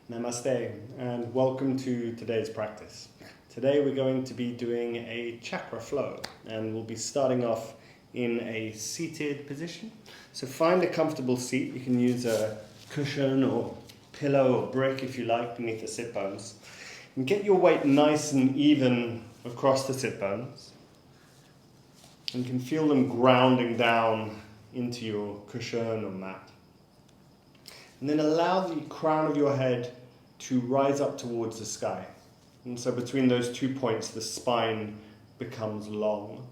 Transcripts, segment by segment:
Namaste and welcome to today's practice. Today we're going to be doing a chakra flow and we'll be starting off in a seated position. So find a comfortable seat. You can use a cushion or pillow or brick if you like beneath the sit bones. And get your weight nice and even across the sit bones. And you can feel them grounding down into your cushion or mat. And then allow the crown of your head to rise up towards the sky. And so between those 2 points, the spine becomes long.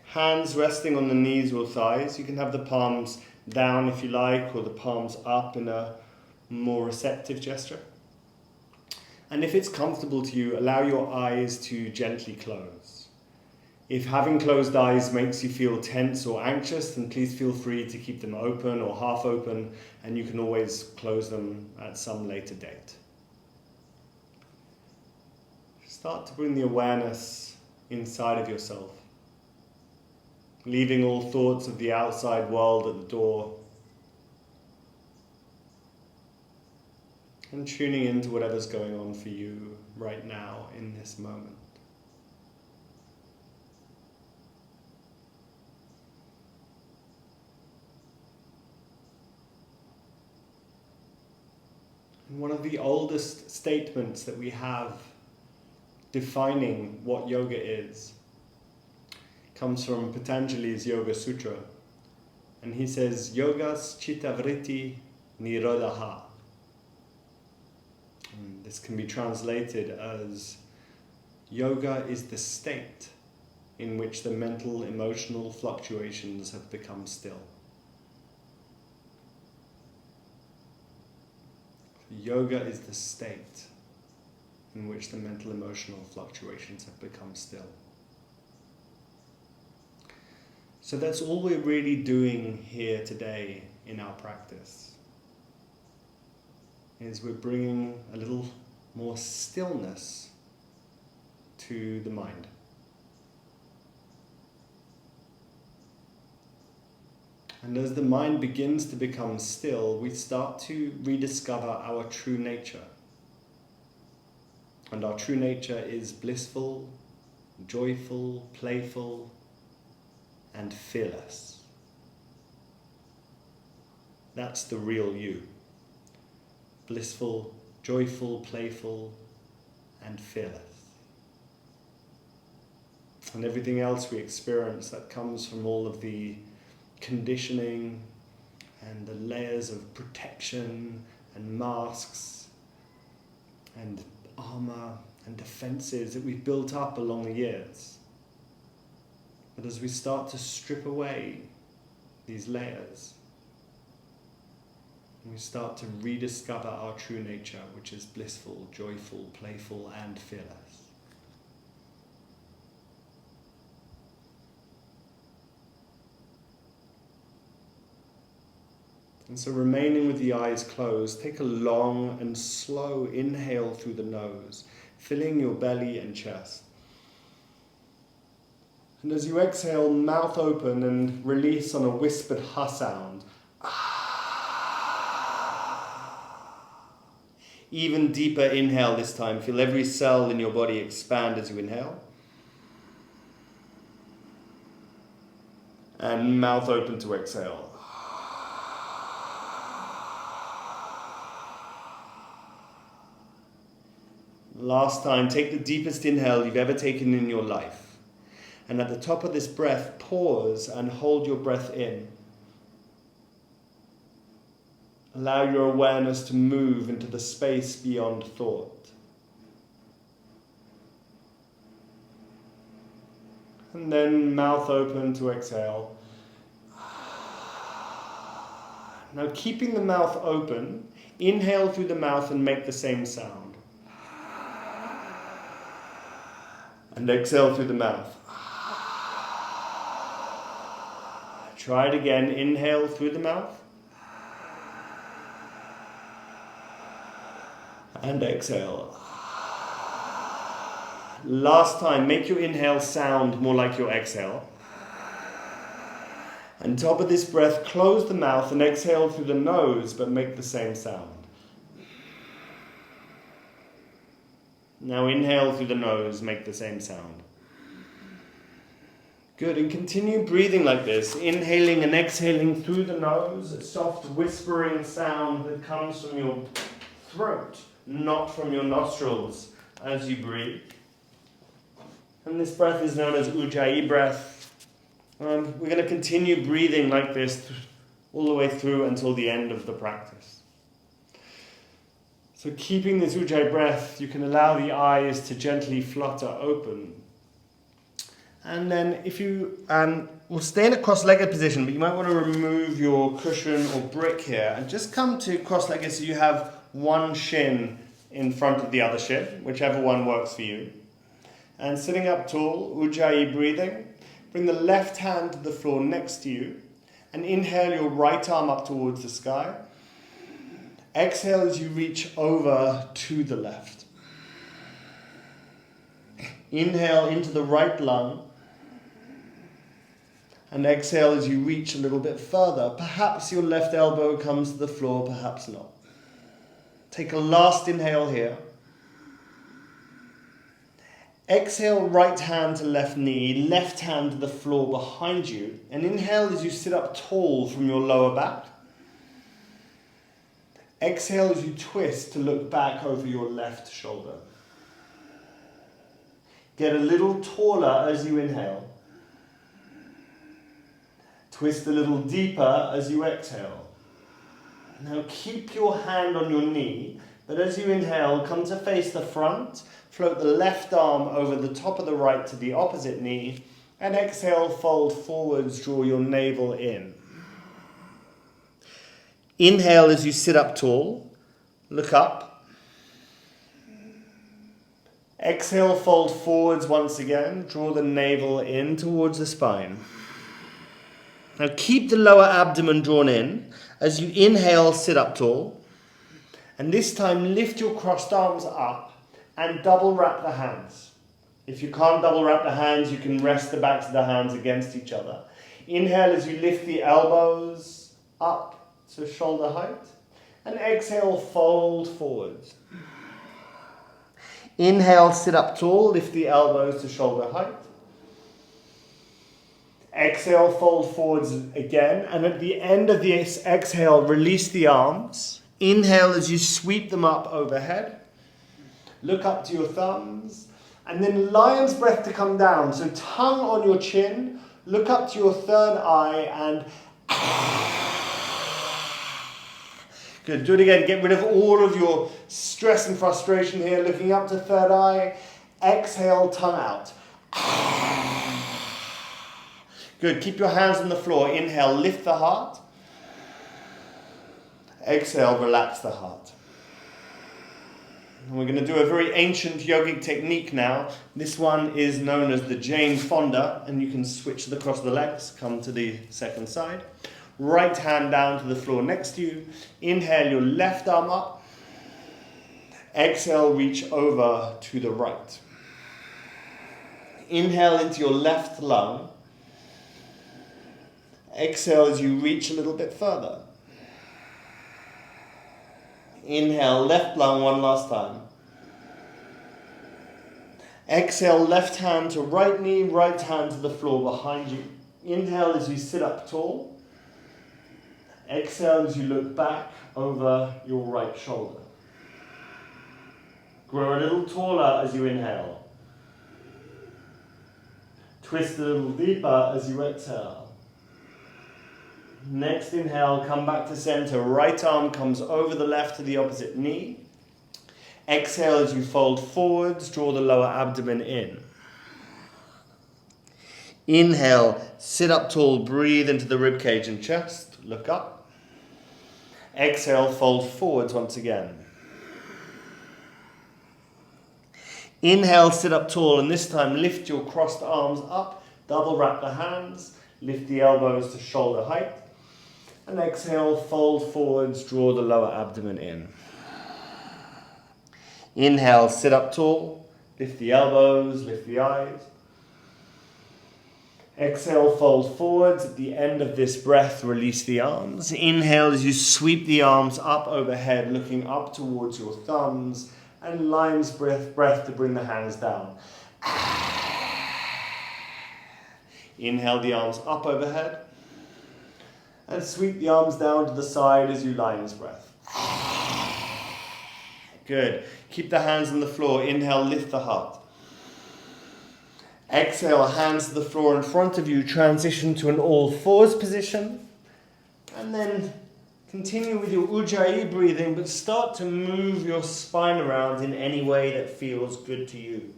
Hands resting on the knees or thighs. You can have the palms down if you like, or the palms up in a more receptive gesture. And if it's comfortable to you, allow your eyes to gently close. If having closed eyes makes you feel tense or anxious, then please feel free to keep them open or half open, and you can always close them at some later date. Start to bring the awareness inside of yourself, leaving all thoughts of the outside world at the door, and tuning into whatever's going on for you right now in this moment. One of the oldest statements that we have defining what yoga is comes from Patanjali's Yoga Sutra. And he says, Yogas chittavritti nirodha. And this can be translated as, yoga is the state in which the mental, emotional fluctuations have become still. Yoga is the state in which the mental, emotional fluctuations have become still. So that's all we're really doing here today in our practice, is we're bringing a little more stillness to the mind. And as the mind begins to become still, we start to rediscover our true nature. And our true nature is blissful, joyful, playful, and fearless. That's the real you. Blissful, joyful, playful, and fearless. And everything else we experience that comes from all of the conditioning and the layers of protection and masks and armor and defenses that we've built up along the years. But as we start to strip away these layers, we start to rediscover our true nature, which is blissful, joyful, playful, and fearless. And so remaining with the eyes closed, take a long and slow inhale through the nose, filling your belly and chest. And as you exhale, mouth open and release on a whispered ha sound. Even deeper inhale this time. Feel every cell in your body expand as you inhale. And mouth open to exhale. Last time, take the deepest inhale you've ever taken in your life. And at the top of this breath, pause and hold your breath in. Allow your awareness to move into the space beyond thought. And then mouth open to exhale. Now keeping the mouth open, inhale through the mouth and make the same sound. And exhale through the mouth. Try it again. Inhale through the mouth. And exhale. Last time, make your inhale sound more like your exhale. And top of this breath, close the mouth and exhale through the nose, but make the same sound. Now inhale through the nose, make the same sound. Good, and continue breathing like this, inhaling and exhaling through the nose, a soft whispering sound that comes from your throat, not from your nostrils as you breathe. And this breath is known as Ujjayi breath. And we're going to continue breathing like this all the way through until the end of the practice. So keeping this Ujjayi breath, you can allow the eyes to gently flutter open. And then if you will stay in a cross-legged position, but you might want to remove your cushion or brick here and just come to cross-legged so you have one shin in front of the other shin, whichever one works for you. And sitting up tall, Ujjayi breathing, bring the left hand to the floor next to you and inhale your right arm up towards the sky. Exhale as you reach over to the left. Inhale into the right lung. And exhale as you reach a little bit further. Perhaps your left elbow comes to the floor, perhaps not. Take a last inhale here. Exhale, right hand to left knee, left hand to the floor behind you. And inhale as you sit up tall from your lower back. Exhale as you twist to look back over your left shoulder. Get a little taller as you inhale. Twist a little deeper as you exhale. Now keep your hand on your knee, but as you inhale, come to face the front, float the left arm over the top of the right to the opposite knee, and exhale, fold forwards, draw your navel in. Inhale as you sit up tall, look up. Exhale, fold forwards once again, draw the navel in towards the spine. Now keep the lower abdomen drawn in. As you inhale, sit up tall. And this time lift your crossed arms up and double wrap the hands. If you can't double wrap the hands, you can rest the backs of the hands against each other. Inhale as you lift the elbows up to shoulder height. And exhale, fold forwards. Inhale, sit up tall, lift the elbows to shoulder height. Exhale, fold forwards again, and at the end of this exhale, release the arms. Inhale as you sweep them up overhead. Look up to your thumbs, and then lion's breath to come down. So tongue on your chin, look up to your third eye, and good. Do it again. Get rid of all of your stress and frustration here. Looking up to third eye. Exhale, tongue out. Good. Keep your hands on the floor. Inhale, lift the heart. Exhale, relax the heart. And we're going to do a very ancient yogic technique now. This one is known as the Jane Fonda, and you can switch across the legs. Come to the second side. Right hand down to the floor next to you. Inhale your left arm up. Exhale, reach over to the right. Inhale into your left lung. Exhale as you reach a little bit further. Inhale, left lung one last time. Exhale, left hand to right knee, right hand to the floor behind you. Inhale as you sit up tall. Exhale as you look back over your right shoulder. Grow a little taller as you inhale. Twist a little deeper as you exhale. Next inhale, come back to center. Right arm comes over the left to the opposite knee. Exhale as you fold forwards, draw the lower abdomen in. Inhale, sit up tall, breathe into the rib cage and chest. Look up. Exhale, fold forwards once again. Inhale, sit up tall, and this time lift your crossed arms up, double wrap the hands, lift the elbows to shoulder height. And exhale, fold forwards, draw the lower abdomen in. Inhale, sit up tall, lift the elbows, lift the eyes. Exhale, fold forwards. At the end of this breath, release the arms. Inhale as you sweep the arms up overhead, looking up towards your thumbs, And lion's breath to bring the hands down. Inhale the arms up overhead. And sweep the arms down to the side as you lion's breath. Good. Keep the hands on the floor. Inhale, lift the heart. Exhale, hands to the floor in front of you. Transition to an all fours position. And then continue with your Ujjayi breathing, but start to move your spine around in any way that feels good to you.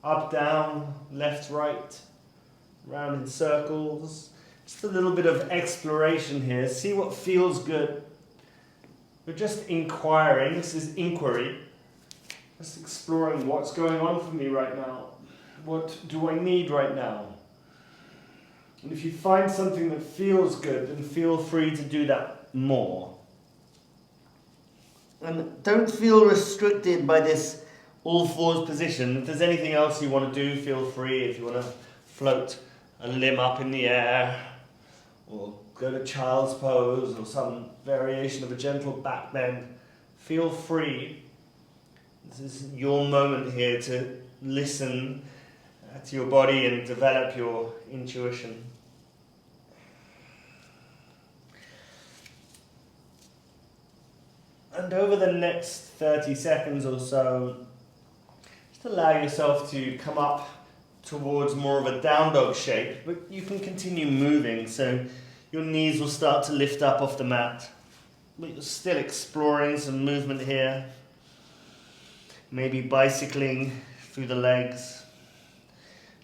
Up, down, left, right, round in circles. Just a little bit of exploration here. See what feels good. We're just inquiring. This is inquiry. Just exploring what's going on for me right now. What do I need right now? And if you find something that feels good, then feel free to do that more. And don't feel restricted by this all fours position. If there's anything else you want to do, feel free. If you want to float a limb up in the air, or go to child's pose, or some variation of a gentle back bend, feel free. This is your moment here to listen to your body and develop your intuition. And over the next 30 seconds or so, just allow yourself to come up towards more of a down dog shape, but you can continue moving, so your knees will start to lift up off the mat, but you're still exploring some movement here. Maybe bicycling through the legs,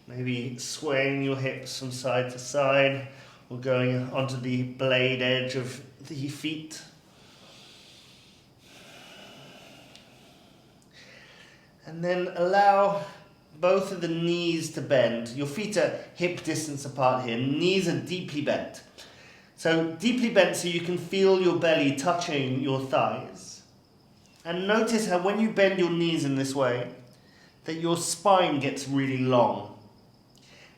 maybe swaying your hips from side to side, or going onto the blade edge of the feet. And then allow both of the knees to bend. Your feet are hip distance apart here. Knees are deeply bent. So deeply bent so you can feel your belly touching your thighs. And notice how when you bend your knees in this way, that your spine gets really long.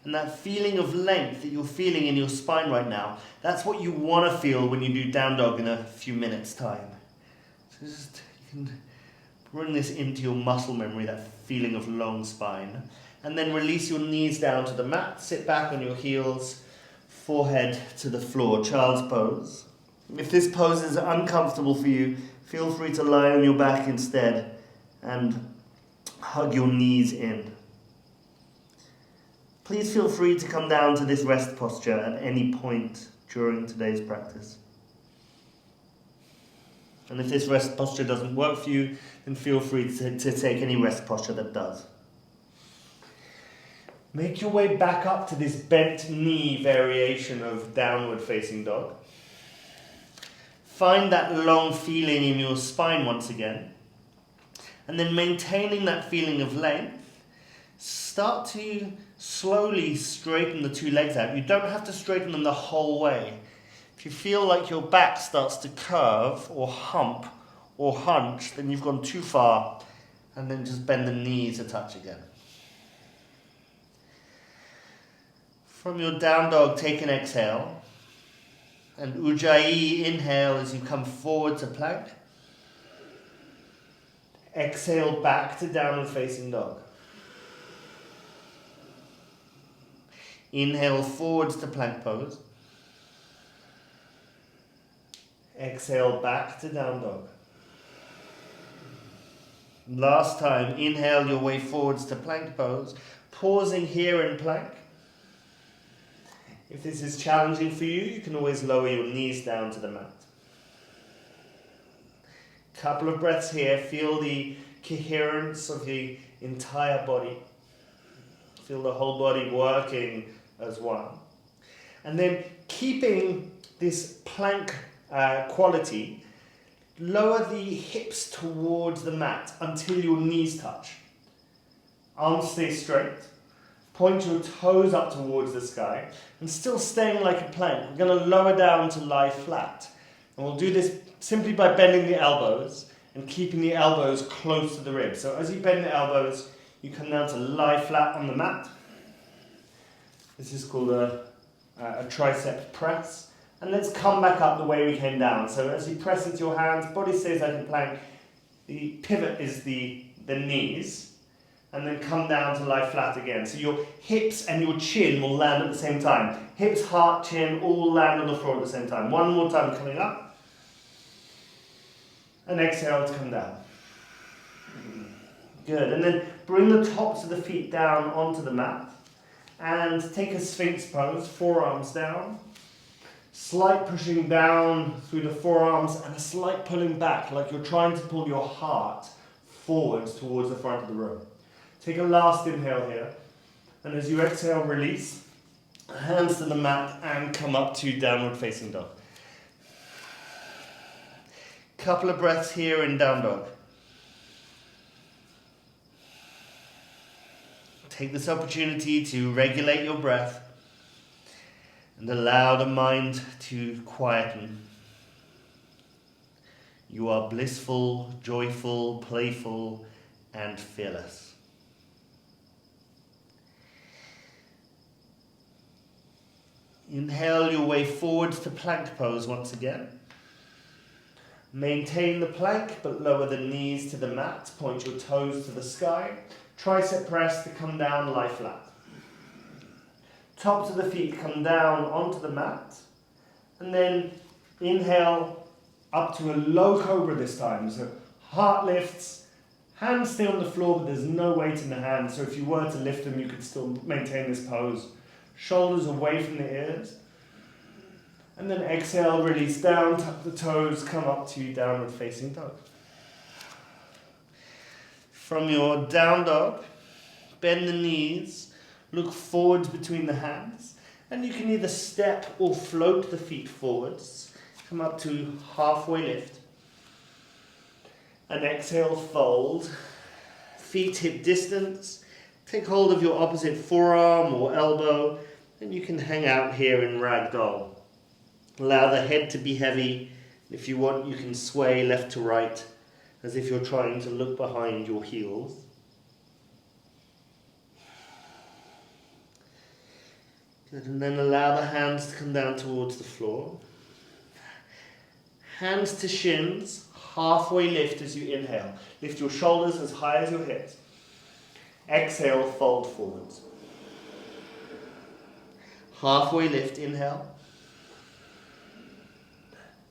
And that feeling of length that you're feeling in your spine right now, that's what you want to feel when you do down dog in a few minutes' time. So just, you can bring this into your muscle memory, that feeling of long spine. And then release your knees down to the mat. Sit back on your heels, forehead to the floor, child's pose. If this pose is uncomfortable for you, feel free to lie on your back instead and hug your knees in. Please feel free to come down to this rest posture at any point during today's practice. And if this rest posture doesn't work for you, then feel free to take any rest posture that does. Make your way back up to this bent knee variation of downward facing dog. Find that long feeling in your spine once again. And then maintaining that feeling of length, start to slowly straighten the two legs out. You don't have to straighten them the whole way. If you feel like your back starts to curve or hump or hunch, then you've gone too far, and then just bend the knees a touch again. From your down dog, take an exhale, and Ujjayi, inhale as you come forward to plank. Exhale back to downward facing dog. Inhale forwards to plank pose. Exhale back to down dog. Last time, inhale your way forwards to plank pose, pausing here in plank. If this is challenging for you, you can always lower your knees down to the mat. Couple of breaths here, feel the coherence of the entire body. Feel the whole body working as one. And then keeping this plank quality, lower the hips towards the mat until your knees touch. Arms stay straight. Point your toes up towards the sky and still staying like a plank. We're going to lower down to lie flat. And we'll do this simply by bending the elbows and keeping the elbows close to the ribs. So as you bend the elbows, you come down to lie flat on the mat. This is called a tricep press. And let's come back up the way we came down. So as you press into your hands, body stays like a plank. the pivot is the knees, and then come down to lie flat again. So your hips and your chin will land at the same time. Hips, heart, chin all land on the floor at the same time. One more time, coming up. And exhale to come down. Good, and then bring the tops of the feet down onto the mat. And take a Sphinx pose, forearms down. Slight pushing down through the forearms and a slight pulling back, like you're trying to pull your heart forwards towards the front of the room. Take a last inhale here. And as you exhale, release. Hands to the mat and come up to downward facing dog. Couple of breaths here in down dog. Take this opportunity to regulate your breath and allow the mind to quieten. You are blissful, joyful, playful, and fearless. Inhale your way forwards to plank pose once again. Maintain the plank, but lower the knees to the mat. Point your toes to the sky. Tricep press to come down, lie flat. Tops of the feet come down onto the mat. And then inhale up to a low cobra this time. So heart lifts, hands stay on the floor, but there's no weight in the hands. So if you were to lift them, you could still maintain this pose. Shoulders away from the ears. And then exhale, release down, tuck the toes, come up to downward facing dog. From your down dog, bend the knees, look forwards between the hands, and you can either step or float the feet forwards. Come up to halfway lift. And exhale, fold. Feet hip distance. Take hold of your opposite forearm or elbow, and you can hang out here in ragdoll. Allow the head to be heavy. If you want, you can sway left to right, as if you're trying to look behind your heels. Good, and then allow the hands to come down towards the floor. Hands to shins, halfway lift as you inhale. Lift your shoulders as high as your hips. Exhale, fold forwards. Halfway lift, inhale.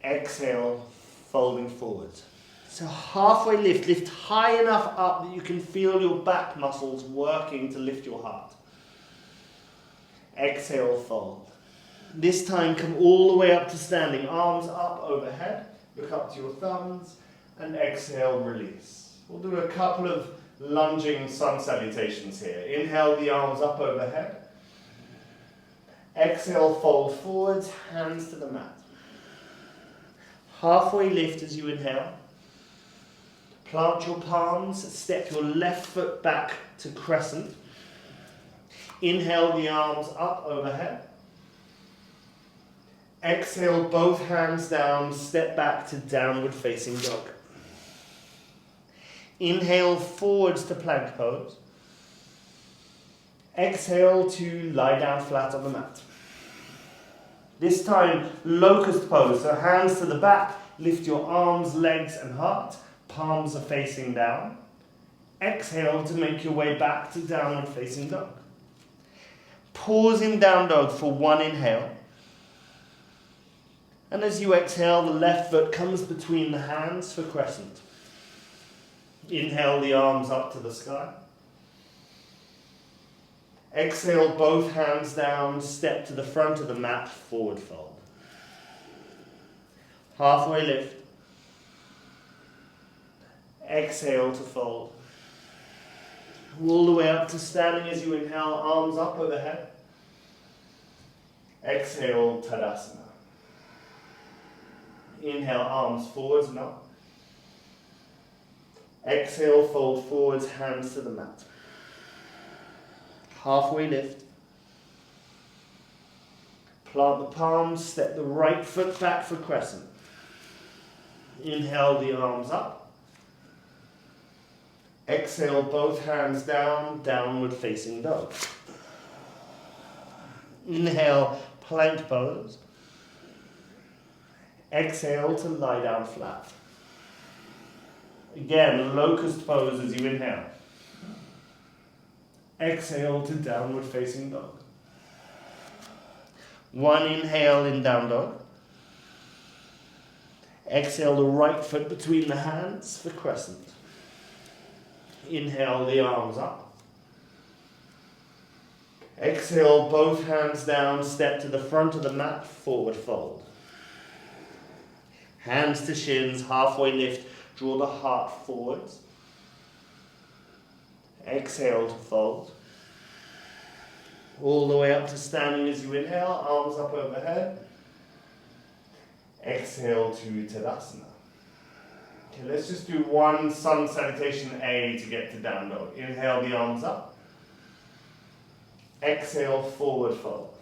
Exhale, folding forwards. So halfway lift, lift high enough up that you can feel your back muscles working to lift your heart. Exhale, fold. This time come all the way up to standing, arms up overhead, look up to your thumbs, and exhale, release. We'll do a couple of lunging sun salutations here. Inhale the arms up overhead. Exhale, fold forwards, hands to the mat. Halfway lift as you inhale. Plant your palms, step your left foot back to crescent. Inhale the arms up overhead. Exhale, both hands down, step back to downward facing dog. Inhale forwards to plank pose. Exhale to lie down flat on the mat. This time, locust pose, so hands to the back, lift your arms, legs and heart, palms are facing down. Exhale to make your way back to downward facing dog. Pause in down dog for one inhale. And as you exhale, the left foot comes between the hands for crescent. Inhale the arms up to the sky. Exhale, both hands down, step to the front of the mat, forward fold. Halfway lift. Exhale to fold. All the way up to standing as you inhale, arms up overhead. Exhale, Tadasana. Inhale, arms forwards and up. Exhale, fold forwards, hands to the mat. Halfway lift. Plant the palms, step the right foot back for crescent. Inhale the arms up. Exhale, both hands down, downward facing dog. Inhale, plank pose. Exhale to lie down flat. Again, locust pose as you inhale. Exhale to downward facing dog. One inhale in down dog. Exhale the right foot between the hands for crescent. Inhale the arms up. Exhale both hands down, step to the front of the mat, forward fold. Hands to shins, halfway lift, draw the heart forwards. Exhale to fold. All the way up to standing as you inhale, arms up overhead. Exhale to Tadasana. Okay, let's just do one sun salutation A to get to down dog. Inhale the arms up. Exhale, forward fold.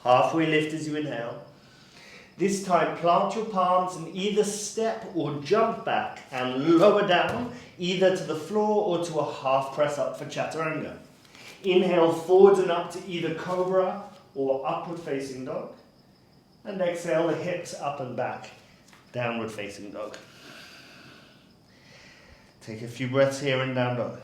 Halfway lift as you inhale. This time, plant your palms and either step or jump back and lower down, either to the floor or to a half press up for Chaturanga. Inhale forwards and up to either Cobra or upward facing dog. And exhale the hips up and back, downward facing dog. Take a few breaths here in down dog.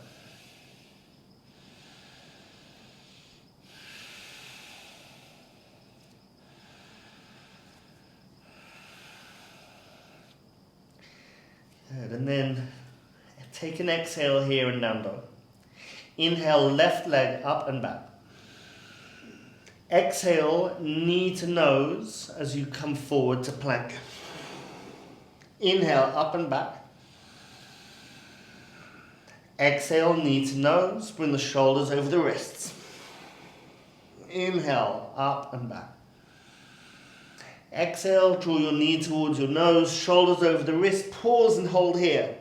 Good, and then take an exhale here in down dog. Inhale, left leg up and back. Exhale, knee to nose as you come forward to plank. Inhale, up and back. Exhale, knee to nose, bring the shoulders over the wrists. Inhale, up and back. Exhale, draw your knee towards your nose, shoulders over the wrist, pause and hold here.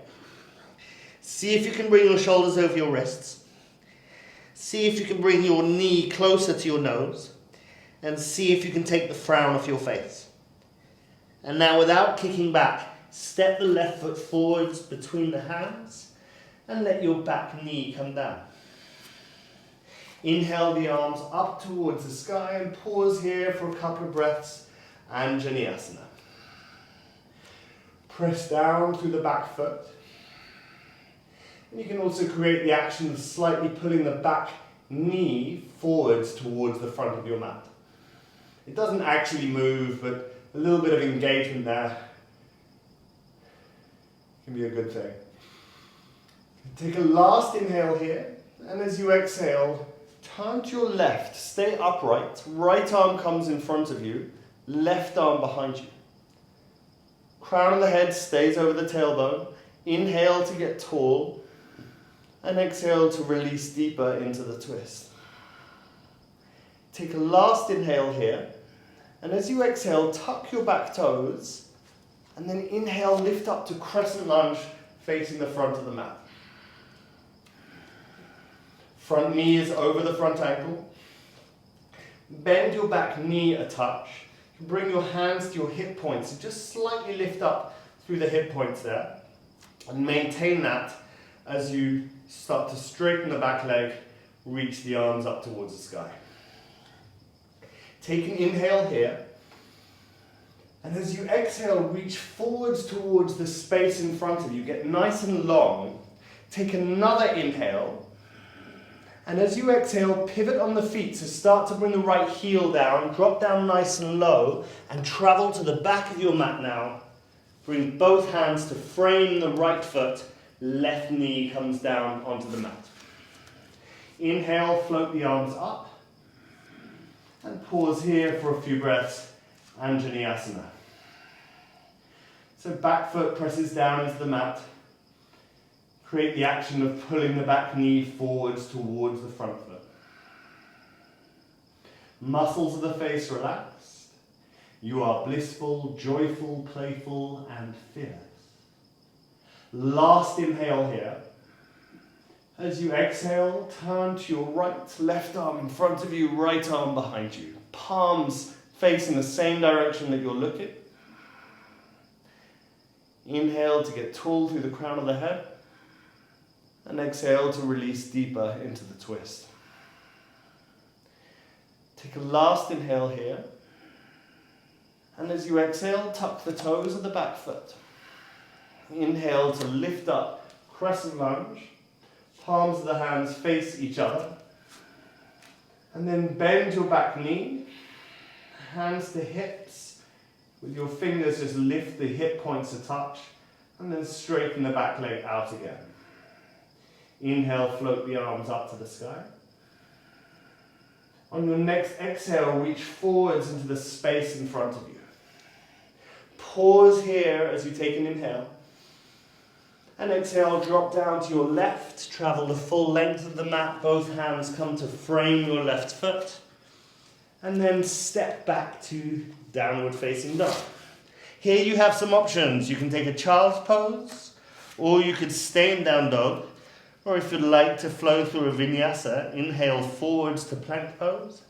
See if you can bring your shoulders over your wrists. See if you can bring your knee closer to your nose. And see if you can take the frown off your face. And now without kicking back, step the left foot forwards between the hands and let your back knee come down. Inhale the arms up towards the sky and pause here for a couple of breaths. Anjaneyasana. Press down through the back foot. And you can also create the action of slightly pulling the back knee forwards towards the front of your mat. It doesn't actually move, but a little bit of engagement there can be a good thing. Take a last inhale here, and as you exhale, turn to your left, stay upright, right arm comes in front of you, left arm behind you. Crown of the head stays over the tailbone. Inhale to get tall, and exhale to release deeper into the twist. Take a last inhale here, and as you exhale, tuck your back toes, and then inhale, lift up to crescent lunge, facing the front of the mat. Front knee is over the front ankle. Bend your back knee a touch. Bring your hands to your hip points, and just slightly lift up through the hip points there, and maintain that as you start to straighten the back leg, reach the arms up towards the sky. Take an inhale here, and as you exhale, reach forwards towards the space in front of you. Get nice and long. Take another inhale, and as you exhale, pivot on the feet. So start to bring the right heel down, drop down nice and low, and travel to the back of your mat now. Bring both hands to frame the right foot, left knee comes down onto the mat. Inhale, float the arms up. And pause here for a few breaths, Anjaneyasana. So back foot presses down into the mat. Create the action of pulling the back knee forwards towards the front foot. Muscles of the face relaxed. You are blissful, joyful, playful, and fearless. Last inhale here. As you exhale, turn to your right, left arm in front of you, right arm behind you. Palms facing the same direction that you're looking. Inhale to get tall through the crown of the head. And exhale to release deeper into the twist. Take a last inhale here. And as you exhale, tuck the toes of the back foot. Inhale to lift up, crescent lunge. Palms of the hands face each other. And then bend your back knee. Hands to hips. With your fingers, just lift the hip points a touch. And then straighten the back leg out again. Inhale, float the arms up to the sky. On your next exhale, reach forwards into the space in front of you. Pause here as you take an inhale. And exhale, drop down to your left. Travel the full length of the mat. Both hands come to frame your left foot. And then step back to downward facing dog. Here you have some options. You can take a child's pose, or you could stay in down dog. Or if you'd like to flow through a vinyasa, inhale forwards to plank pose.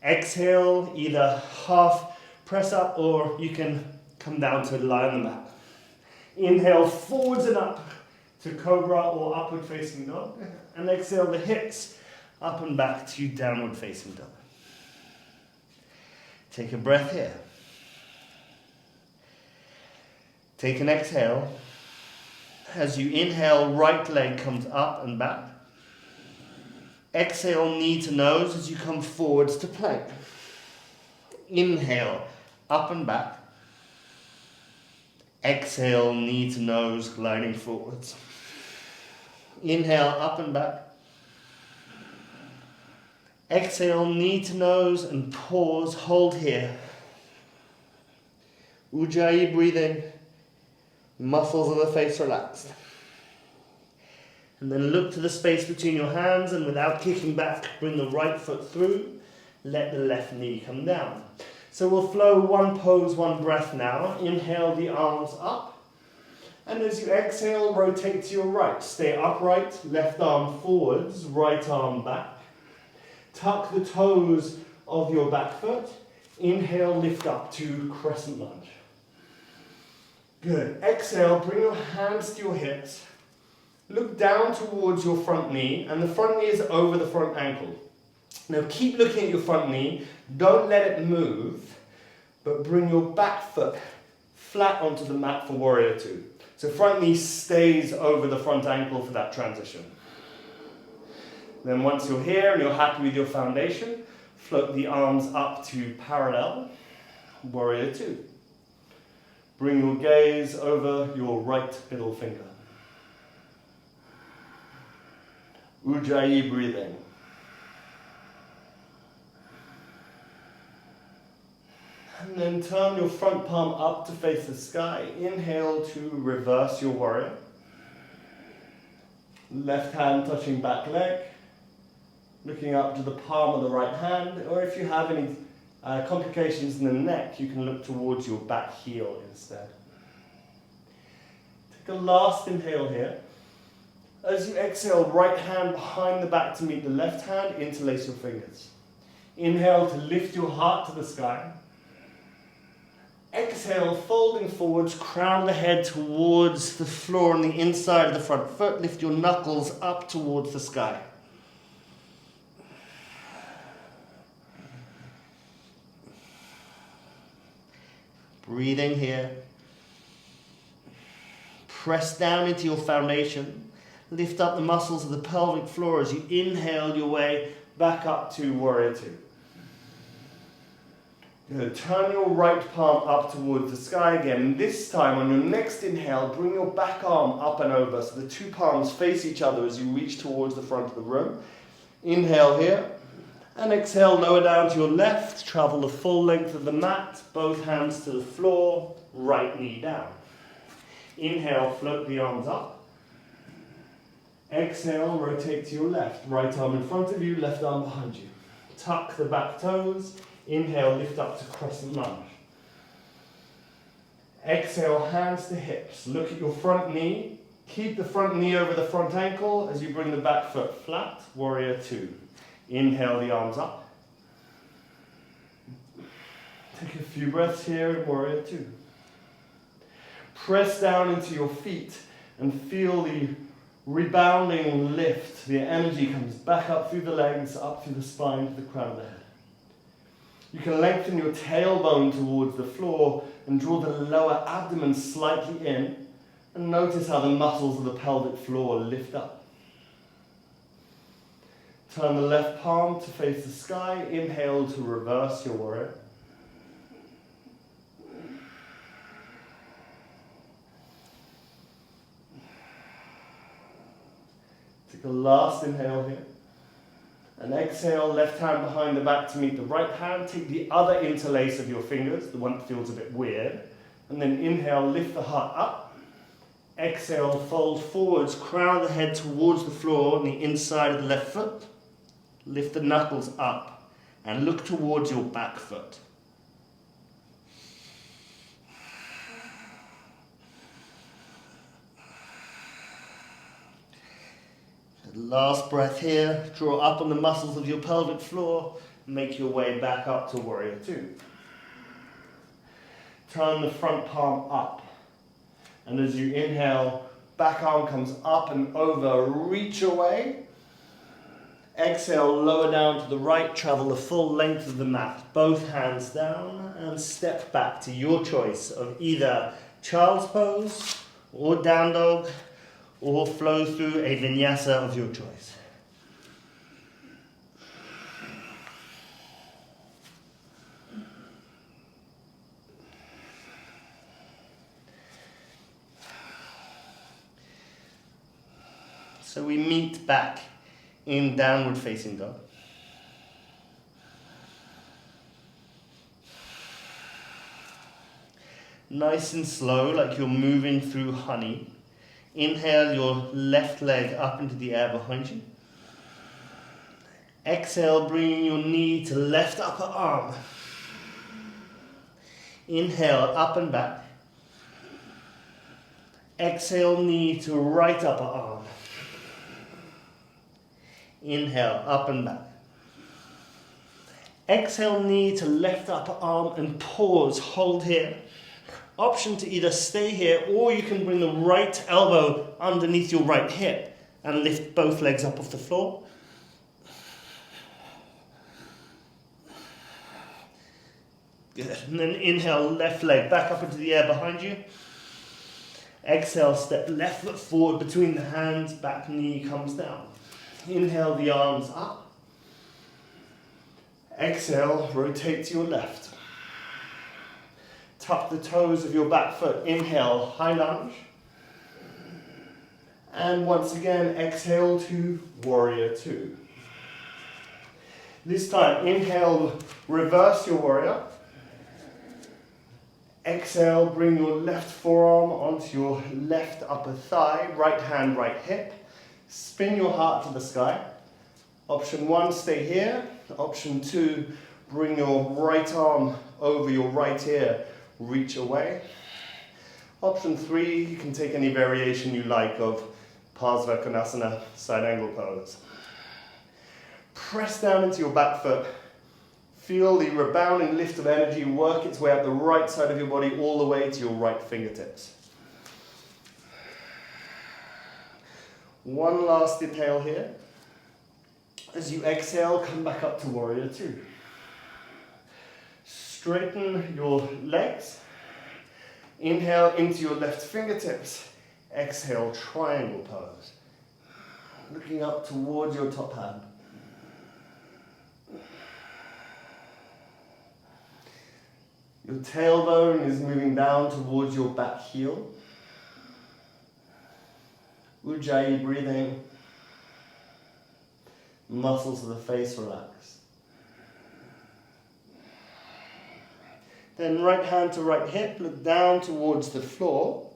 Exhale, either half press up, or you can come down to lie on the mat. Inhale forwards and up to cobra or upward facing dog. And exhale the hips up and back to downward facing dog. Take a breath here. Take an exhale. As you inhale, right leg comes up and back. Exhale, knee to nose as you come forwards to plank. Inhale, up and back. Exhale, knee to nose, gliding forwards. Inhale, up and back. Exhale, knee to nose and pause, hold here. Ujjayi breathing. Muscles of the face relaxed. And then look to the space between your hands, and without kicking back, bring the right foot through. Let the left knee come down. So we'll flow one pose, one breath now. Inhale the arms up. And as you exhale, rotate to your right. Stay upright, left arm forwards, right arm back. Tuck the toes of your back foot. Inhale, lift up to crescent lunge. Good. Exhale, bring your hands to your hips. Look down towards your front knee, and the front knee is over the front ankle. Now keep looking at your front knee. Don't let it move, but bring your back foot flat onto the mat for warrior two. So front knee stays over the front ankle for that transition. Then once you're here and you're happy with your foundation, float the arms up to parallel, warrior two. Bring your gaze over your right middle finger. Ujjayi breathing. And then turn your front palm up to face the sky. Inhale to reverse your warrior. Left hand touching back leg. Looking up to the palm of the right hand. Or if you have any complications in the neck, you can look towards your back heel instead. Take a last inhale here. As you exhale, right hand behind the back to meet the left hand, interlace your fingers. Inhale to lift your heart to the sky. Exhale, folding forwards, crown the head towards the floor on the inside of the front foot. Lift your knuckles up towards the sky. Breathing here. Press down into your foundation. Lift up the muscles of the pelvic floor as you inhale your way back up to warrior two. Good. Turn your right palm up towards the sky again. This time on your next inhale, bring your back arm up and over so the two palms face each other as you reach towards the front of the room. Inhale here. And exhale, lower down to your left. Travel the full length of the mat. Both hands to the floor. Right knee down. Inhale, float the arms up. Exhale, rotate to your left. Right arm in front of you, left arm behind you. Tuck the back toes. Inhale, lift up to crescent lunge. Exhale, hands to hips. Look at your front knee. Keep the front knee over the front ankle as you bring the back foot flat. Warrior two. Inhale the arms up. Take a few breaths here in warrior two. Press down into your feet and feel the rebounding lift. The energy comes back up through the legs, up through the spine to the crown of the head. You can lengthen your tailbone towards the floor and draw the lower abdomen slightly in And notice how the muscles of the pelvic floor lift up. Turn the left palm to face the sky. Inhale to reverse your warrior. Take a last inhale here. And exhale, left hand behind the back to meet the right hand. Take the other interlace of your fingers, the one that feels a bit weird. And then inhale, lift the heart up. Exhale, fold forwards, crown the head towards the floor on the inside of the left foot. Lift the knuckles up and look towards your back foot. Last breath here, draw up on the muscles of your pelvic floor, make your way back up to warrior two. Turn the front palm up. And as you inhale, back arm comes up and over, reach away. Exhale, lower down to the right, travel the full length of the mat. Both hands down and step back to your choice of either child's pose or down dog or flow through a vinyasa of your choice. So we meet back in downward facing dog. Nice and slow, like you're moving through honey. Inhale your left leg up into the air behind you. Exhale, bringing your knee to left upper arm. Inhale, up and back. Exhale, knee to right upper arm. Inhale, up and back. Exhale, knee to left upper arm and pause, hold here. Option to either stay here or you can bring the right elbow underneath your right hip and lift both legs up off the floor. Good. And then inhale, left leg back up into the air behind you. Exhale, step left foot forward between the hands, back knee comes down. Inhale the arms up. Exhale, rotate to your left. Tuck the toes of your back foot. Inhale, high lunge. And once again, exhale to warrior two. This time, inhale, reverse your warrior. Exhale, bring your left forearm onto your left upper thigh, right hand, right hip. Spin your heart to the sky. Option one, stay here. Option two, bring your right arm over your right ear, reach away. Option three, you can take any variation you like of Parsva Konasana, side angle pose. Press down into your back foot. Feel the rebounding lift of energy work its way up the right side of your body all the way to your right fingertips. One last inhale here. As you exhale, come back up to warrior two. Straighten your legs. Inhale into your left fingertips. Exhale, triangle pose. Looking up towards your top hand. Your tailbone is moving down towards your back heel. Ujjayi breathing. Muscles of the face relax. Then right hand to right hip, look down towards the floor.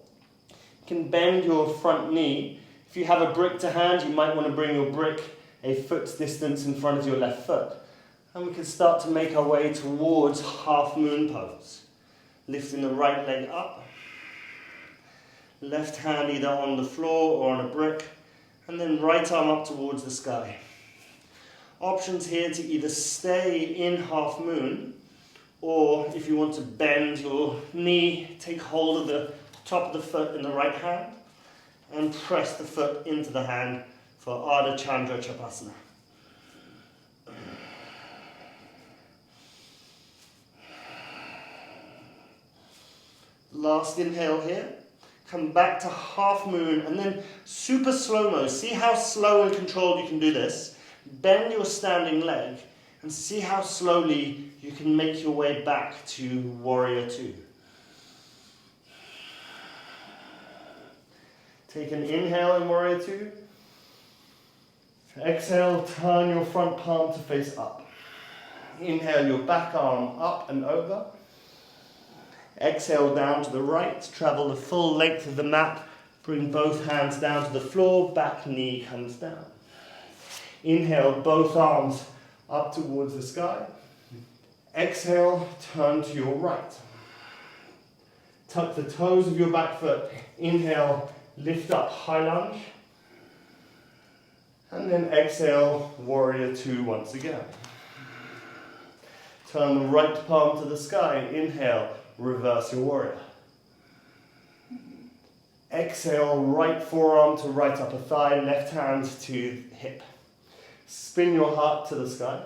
You can bend your front knee. If you have a brick to hand, you might want to bring your brick a foot's distance in front of your left foot. And we can start to make our way towards half moon pose. Lifting the right leg up. Left hand either on the floor or on a brick. And then right arm up towards the sky. Options here to either stay in half moon, or if you want to bend your knee, take hold of the top of the foot in the right hand and press the foot into the hand for Ardha Chandra Chapasana. Last inhale here. come back to half moon, and then super slow-mo. See how slow and controlled you can do this. Bend your standing leg, and see how slowly you can make your way back to warrior two. Take an inhale in warrior two. Exhale, turn your front palm to face up. Inhale your back arm up and over. Exhale down to the right, travel the full length of the mat, bring both hands down to the floor, back knee comes down. Inhale, both arms up towards the sky. Exhale, turn to your right. Tuck the toes of your back foot. Inhale, lift up, high lunge. And then exhale, warrior two once again. Turn the right palm to the sky. Inhale, reverse your warrior. Exhale, right forearm to right upper thigh, left hand to hip. Spin your heart to the sky.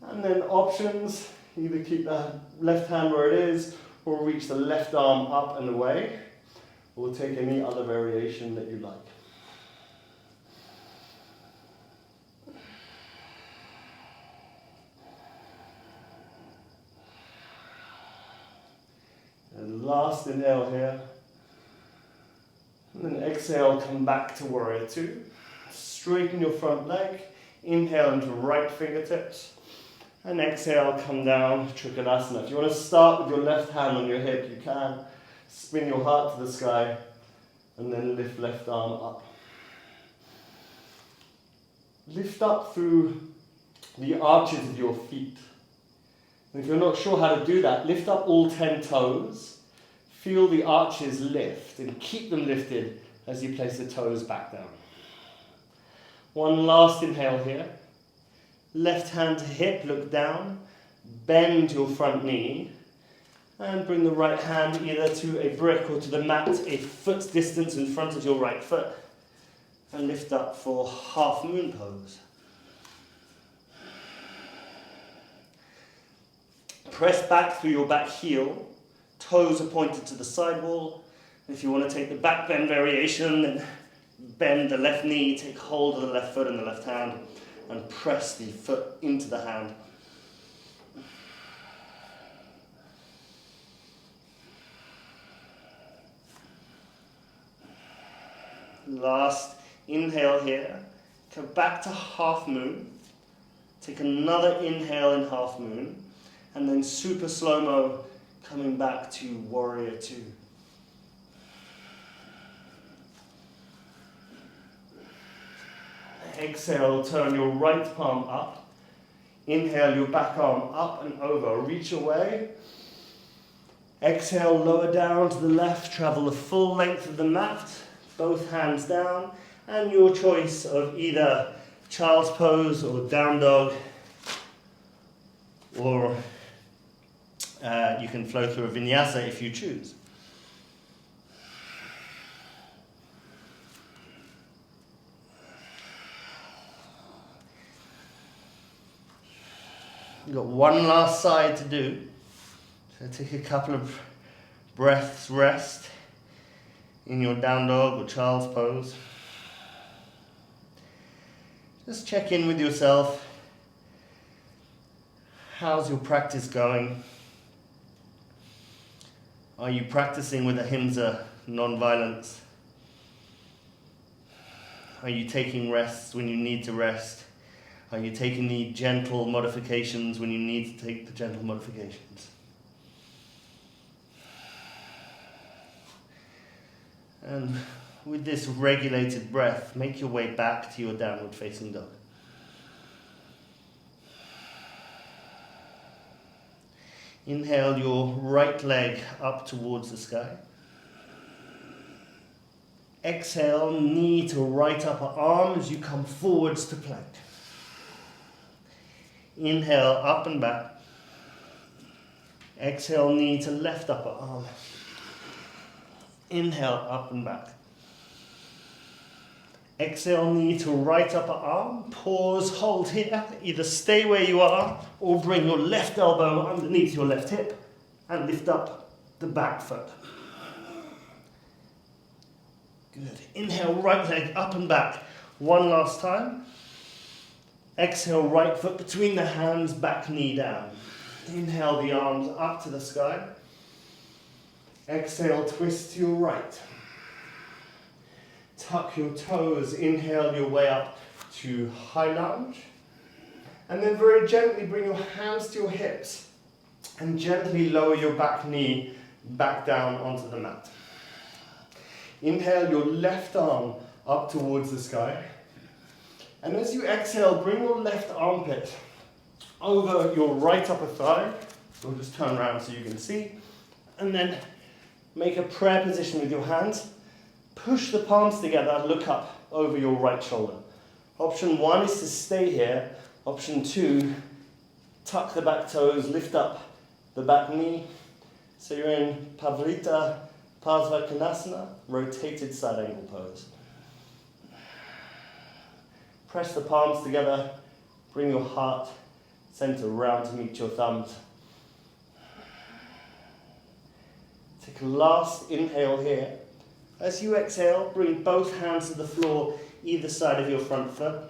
And then options, either keep the left hand where it is, or reach the left arm up and away, or take any other variation that you like. And last inhale here. And then exhale, come back to warrior two. Straighten your front leg. Inhale into right fingertips. And exhale, come down, Trikonasana. If you want to start with your left hand on your hip, you can. Spin your heart to the sky. And then lift left arm up. Lift up through the arches of your feet. And if you're not sure how to do that, lift up all 10 toes. Feel the arches lift and keep them lifted as you place the toes back down. One last inhale here. Left hand to hip, look down. Bend your front knee. And bring the right hand either to a brick or to the mat, a foot's distance in front of your right foot. And lift up for half moon pose. Press back through your back heel. Toes are pointed to the side wall. If you want to take the back bend variation, then bend the left knee, take hold of the left foot and the left hand, and press the foot into the hand. Last inhale here. Come back to half moon. Take another inhale in half moon. And then super slow-mo coming back to warrior two. Exhale, turn your right palm up. Inhale your back arm up and over. Reach away. Exhale, lower down to the left. Travel the full length of the mat. Both hands down. And your choice of either child's pose or down dog. Or you can flow through a vinyasa if you choose. You've got one last side to do. So take a couple of breaths rest in your down dog or child's pose. Just check in with yourself. How's your practice going? Are you practicing with ahimsa, non-violence? Are you taking rests when you need to rest? Are you taking the gentle modifications when you need to take the gentle modifications? And with this regulated breath, make your way back to your downward facing dog. Inhale your right leg up towards the sky. Exhale, knee to right upper arm as you come forwards to plank. Inhale, up and back. Exhale, knee to left upper arm. Inhale, up and back. Exhale, knee to right upper arm. Pause, hold here. Either stay where you are or bring your left elbow underneath your left hip and lift up the back foot. Good. Inhale, right leg up and back. One last time. Exhale, right foot between the hands, back knee down. Inhale the arms up to the sky. Exhale, twist to your right. Tuck your toes, inhale your way up to high lunge. And then very gently bring your hands to your hips and gently lower your back knee back down onto the mat. Inhale your left arm up towards the sky. And as you exhale, bring your left armpit over your right upper thigh. We'll just turn around so you can see. And then make a prayer position with your hands. Push the palms together, look up over your right shoulder. Option 1 is to stay here. Option 2, tuck the back toes, lift up the back knee. So you're in Pavrita Parsvakonasana, rotated side angle pose. Press the palms together, bring your heart center round to meet your thumbs. Take a last inhale here. As you exhale, bring both hands to the floor, either side of your front foot,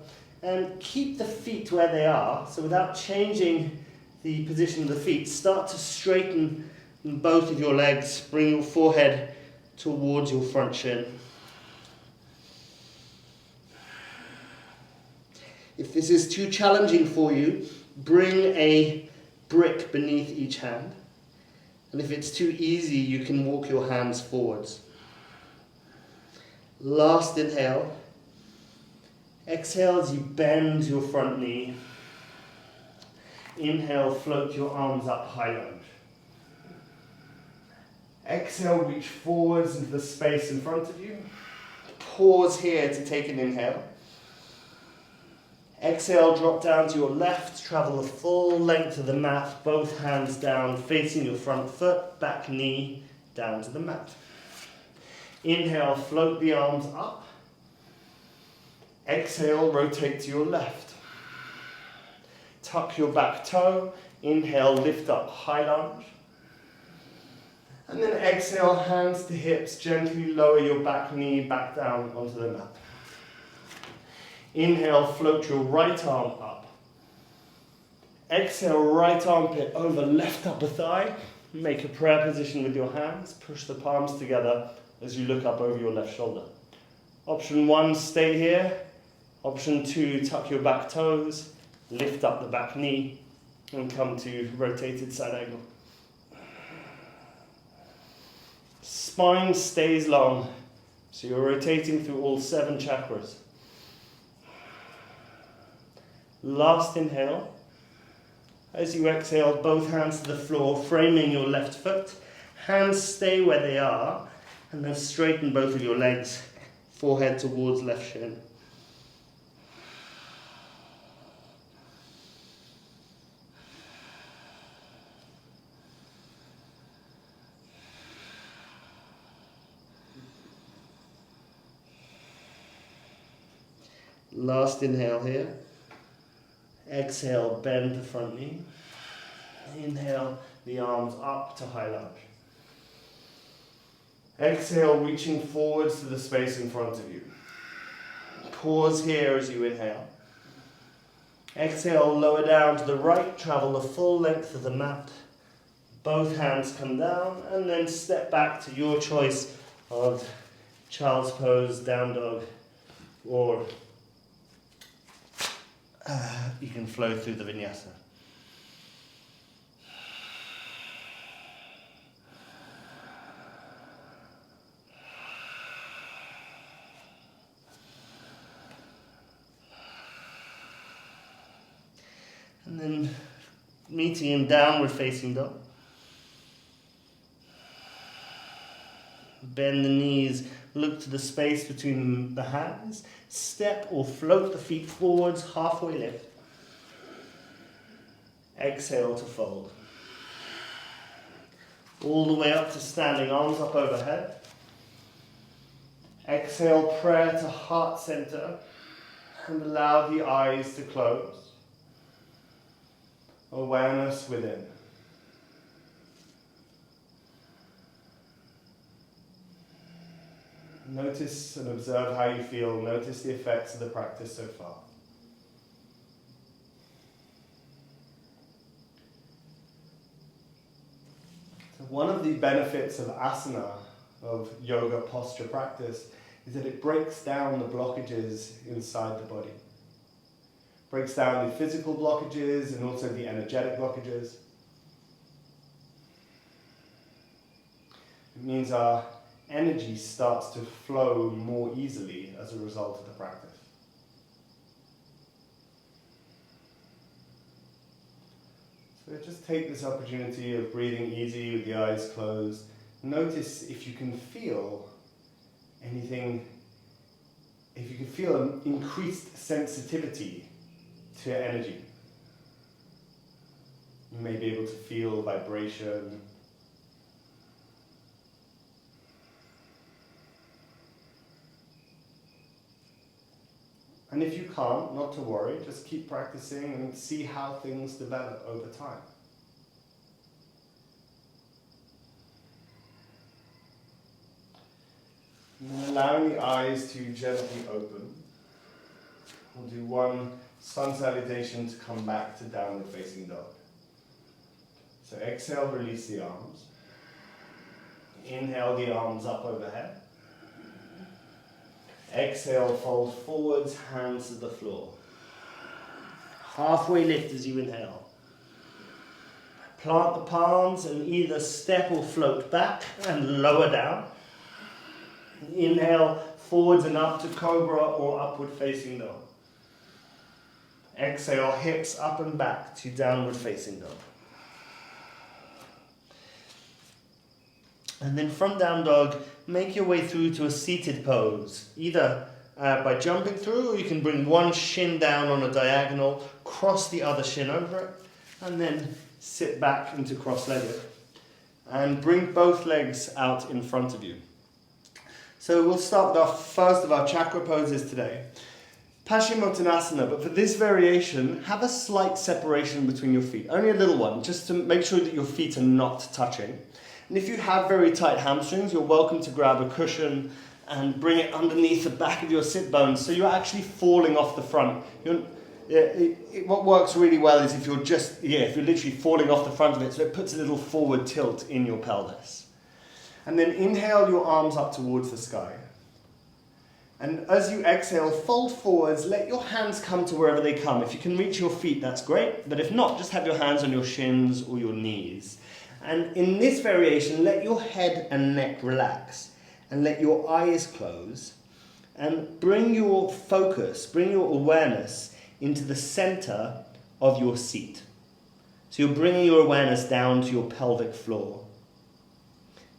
and keep the feet where they are. So without changing the position of the feet, start to straighten both of your legs. Bring your forehead towards your front shin. If this is too challenging for you, bring a brick beneath each hand. And if it's too easy, you can walk your hands forwards. Last inhale. Exhale as you bend your front knee. Inhale, float your arms up, high lunge. Exhale, reach forwards into the space in front of you. Pause here to take an inhale. Exhale, drop down to your left, travel the full length of the mat, both hands down, facing your front foot, back knee down to the mat. Inhale, float the arms up. Exhale, rotate to your left. Tuck your back toe. Inhale, lift up, high lunge. And then exhale, hands to hips, gently lower your back knee back down onto the mat. Inhale, float your right arm up. Exhale, right armpit over left upper thigh. Make a prayer position with your hands. Push the palms together as you look up over your left shoulder. Option 1, stay here. Option 2, tuck your back toes, lift up the back knee, and come to rotated side angle. Spine stays long, so you're rotating through all 7 chakras. Last inhale. As you exhale, both hands to the floor, framing your left foot. Hands stay where they are, and then straighten both of your legs, forehead towards left shin. Last inhale here. Exhale, bend the front knee. Inhale, the arms up to high lunge. Exhale, reaching forwards to the space in front of you. Pause here as you inhale. Exhale, lower down to the right, travel the full length of the mat. Both hands come down, and then step back to your choice of child's pose, down dog, or you can flow through the vinyasa. And then meeting in downward facing dog. Bend the knees, look to the space between the hands, step or float the feet forwards, halfway lift. Exhale to fold. All the way up to standing, arms up overhead. Exhale, prayer to heart center, and allow the eyes to close. Awareness within. Notice and observe how you feel. Notice the effects of the practice so far. So one of the benefits of asana, of yoga posture practice, is that it breaks down the blockages inside the body. Breaks down the physical blockages and also the energetic blockages. It means our energy starts to flow more easily as a result of the practice. So just take this opportunity of breathing easy with the eyes closed. Notice if you can feel anything, if you can feel an increased sensitivity to energy. You may be able to feel vibration. And if you can't, not to worry, just keep practicing and see how things develop over time. And then allowing the eyes to gently open. We'll do one sun salutation to come back to downward facing dog. So exhale, release the arms. Inhale the arms up overhead. Exhale, fold forwards, hands to the floor. Halfway lift as you inhale. Plant the palms and either step or float back and lower down. Inhale, forwards and up to cobra or upward facing dog. Exhale, hips up and back to downward facing dog. And then from down dog, make your way through to a seated pose, either by jumping through, or you can bring one shin down on a diagonal, cross the other shin over it, and then sit back into cross-legged. And bring both legs out in front of you. So we'll start with our first of our chakra poses today. Paschimottanasana, but for this variation, have a slight separation between your feet, only a little one, just to make sure that your feet are not touching. And if you have very tight hamstrings, you're welcome to grab a cushion and bring it underneath the back of your sit bones so you're actually falling off the front. What works really well is if you're literally falling off the front of it, so it puts a little forward tilt in your pelvis. And then inhale your arms up towards the sky. And as you exhale, fold forwards, let your hands come to wherever they come. If you can reach your feet, that's great, but if not, just have your hands on your shins or your knees. And in this variation, let your head and neck relax and let your eyes close and bring your focus, bring your awareness into the center of your seat. So you're bringing your awareness down to your pelvic floor.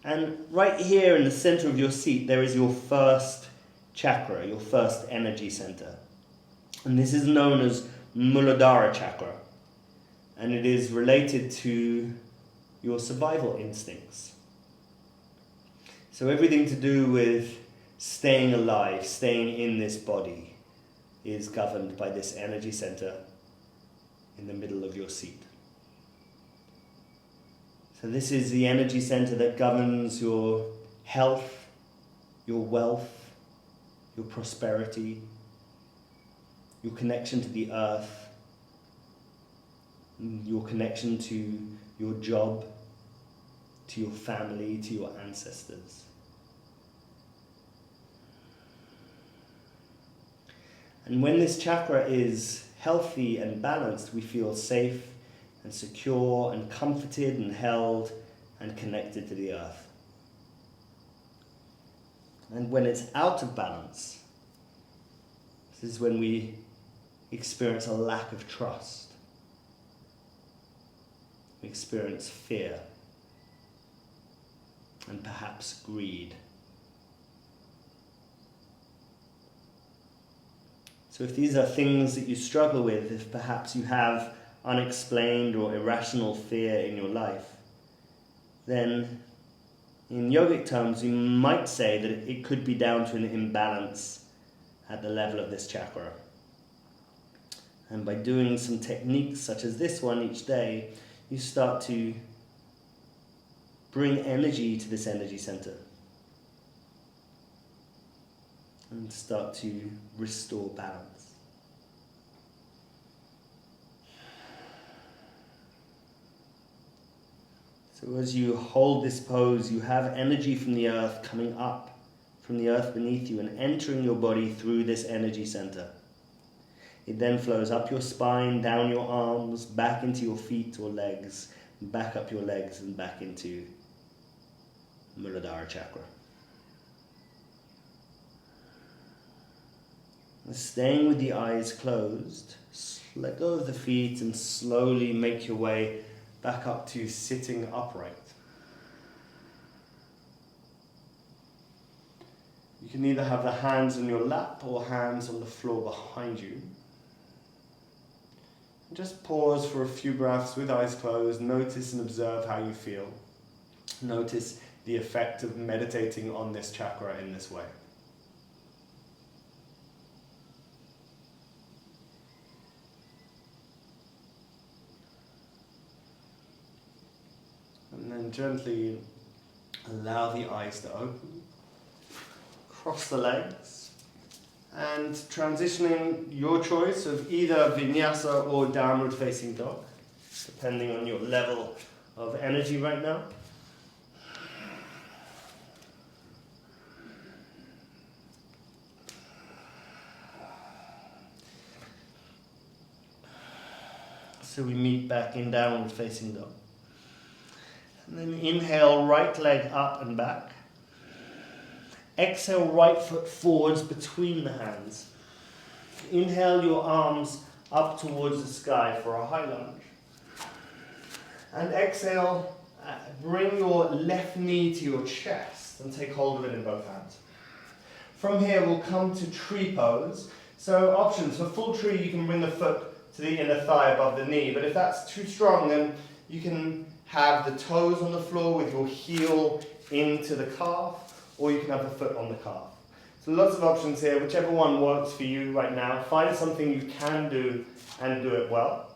And right here in the center of your seat, there is your first chakra, your first energy center. And this is known as Muladhara chakra. And it is related to your survival instincts. So everything to do with staying alive, staying in this body, is governed by this energy center in the middle of your seat. So this is the energy center that governs your health, your wealth, your prosperity, your connection to the earth, your connection to your job, to your family, to your ancestors. And when this chakra is healthy and balanced, we feel safe and secure and comforted and held and connected to the earth. And when it's out of balance, this is when we experience a lack of trust. We experience fear and perhaps greed. So if these are things that you struggle with, if perhaps you have unexplained or irrational fear in your life, then in yogic terms you might say that it could be down to an imbalance at the level of this chakra. And by doing some techniques such as this one each day, you start to bring energy to this energy center. and start to restore balance. So as you hold this pose, you have energy from the earth coming up from the earth beneath you and entering your body through this energy center. It then flows up your spine, down your arms, back into your feet or legs, back up your legs and back into Muladhara Chakra. Staying with the eyes closed, let go of the feet and slowly make your way back up to sitting upright. You can either have the hands on your lap or hands on the floor behind you. Just pause for a few breaths with eyes closed. Notice and observe how you feel. Notice the effect of meditating on this chakra in this way. And then gently allow the eyes to open. Cross the legs. And transitioning your choice of either vinyasa or downward facing dog, depending on your level of energy right now. So we meet back in downward facing dog. And then inhale, right leg up and back. Exhale, right foot forwards between the hands. Inhale your arms up towards the sky for a high lunge. And exhale, bring your left knee to your chest and take hold of it in both hands. From here we'll come to tree pose. So options, for full tree you can bring the foot to the inner thigh above the knee, but if that's too strong then you can have the toes on the floor with your heel into the calf, or you can have the foot on the calf. So lots of options here, whichever one works for you right now. Find something you can do and do it well.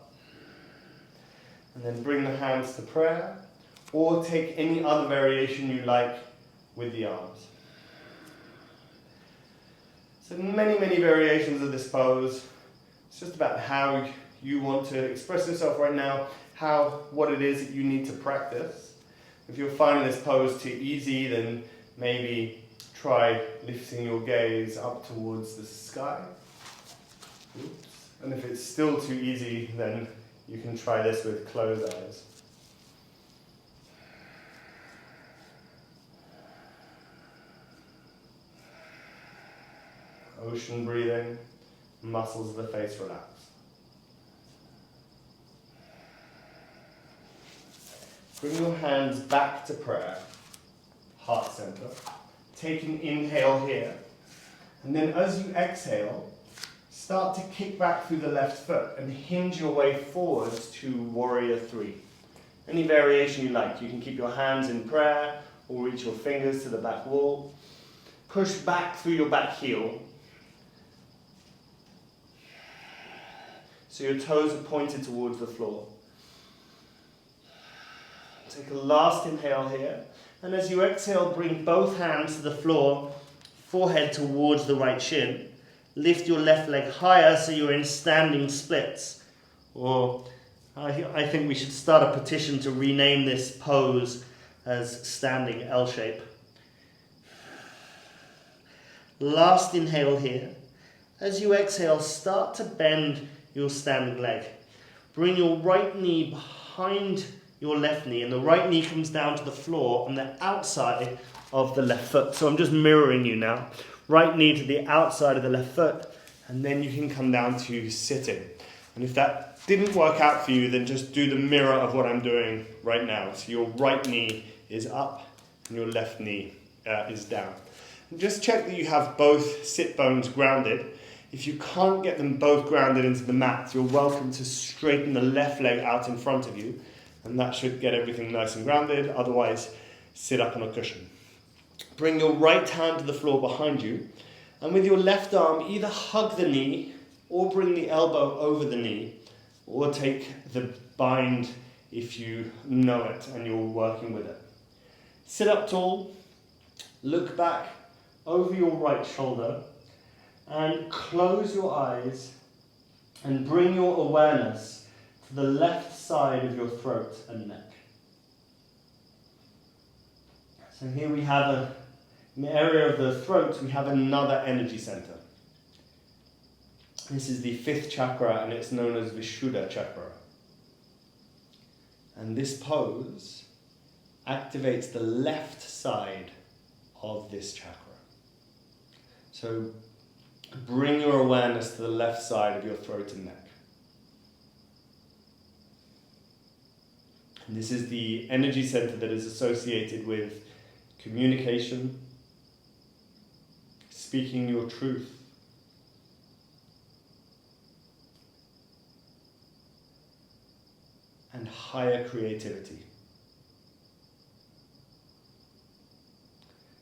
And then bring the hands to prayer, or take any other variation you like with the arms. So many variations of this pose. It's just about how you want to express yourself right now, what it is that you need to practice. If you're finding this pose too easy, then maybe try lifting your gaze up towards the sky. Oops. And if it's still too easy, then you can try this with closed eyes. Ocean breathing, muscles of the face relax. Bring your hands back to prayer, heart center. Take an inhale here, and then as you exhale, start to kick back through the left foot and hinge your way forwards to warrior three. Any variation you like. You can keep your hands in prayer or reach your fingers to the back wall. Push back through your back heel. So your toes are pointed towards the floor. Take a last inhale here. And as you exhale, bring both hands to the floor, forehead towards the right shin. Lift your left leg higher so you're in standing splits. Or I think we should start a petition to rename this pose as standing L shape. Last inhale here. As you exhale, start to bend your standing leg. Bring your right knee behind your left knee, and the right knee comes down to the floor on the outside of the left foot. So I'm just mirroring you now. Right knee to the outside of the left foot, and then you can come down to sitting. And if that didn't work out for you, then just do the mirror of what I'm doing right now. So your right knee is up and your left knee is down. And just check that you have both sit bones grounded. If you can't get them both grounded into the mat, you're welcome to straighten the left leg out in front of you, and that should get everything nice and grounded. Otherwise, sit up on a cushion. Bring your right hand to the floor behind you, and with your left arm, either hug the knee, or bring the elbow over the knee, or take the bind if you know it and you're working with it. Sit up tall, look back over your right shoulder, And close your eyes and bring your awareness to the left side of your throat and neck. So here we have in the area of the throat, we have another energy center. This is the 5th chakra, and it's known as Vishuddha chakra. And this pose activates the left side of this chakra. So bring your awareness to the left side of your throat and neck. And this is the energy center that is associated with communication, speaking your truth, and higher creativity.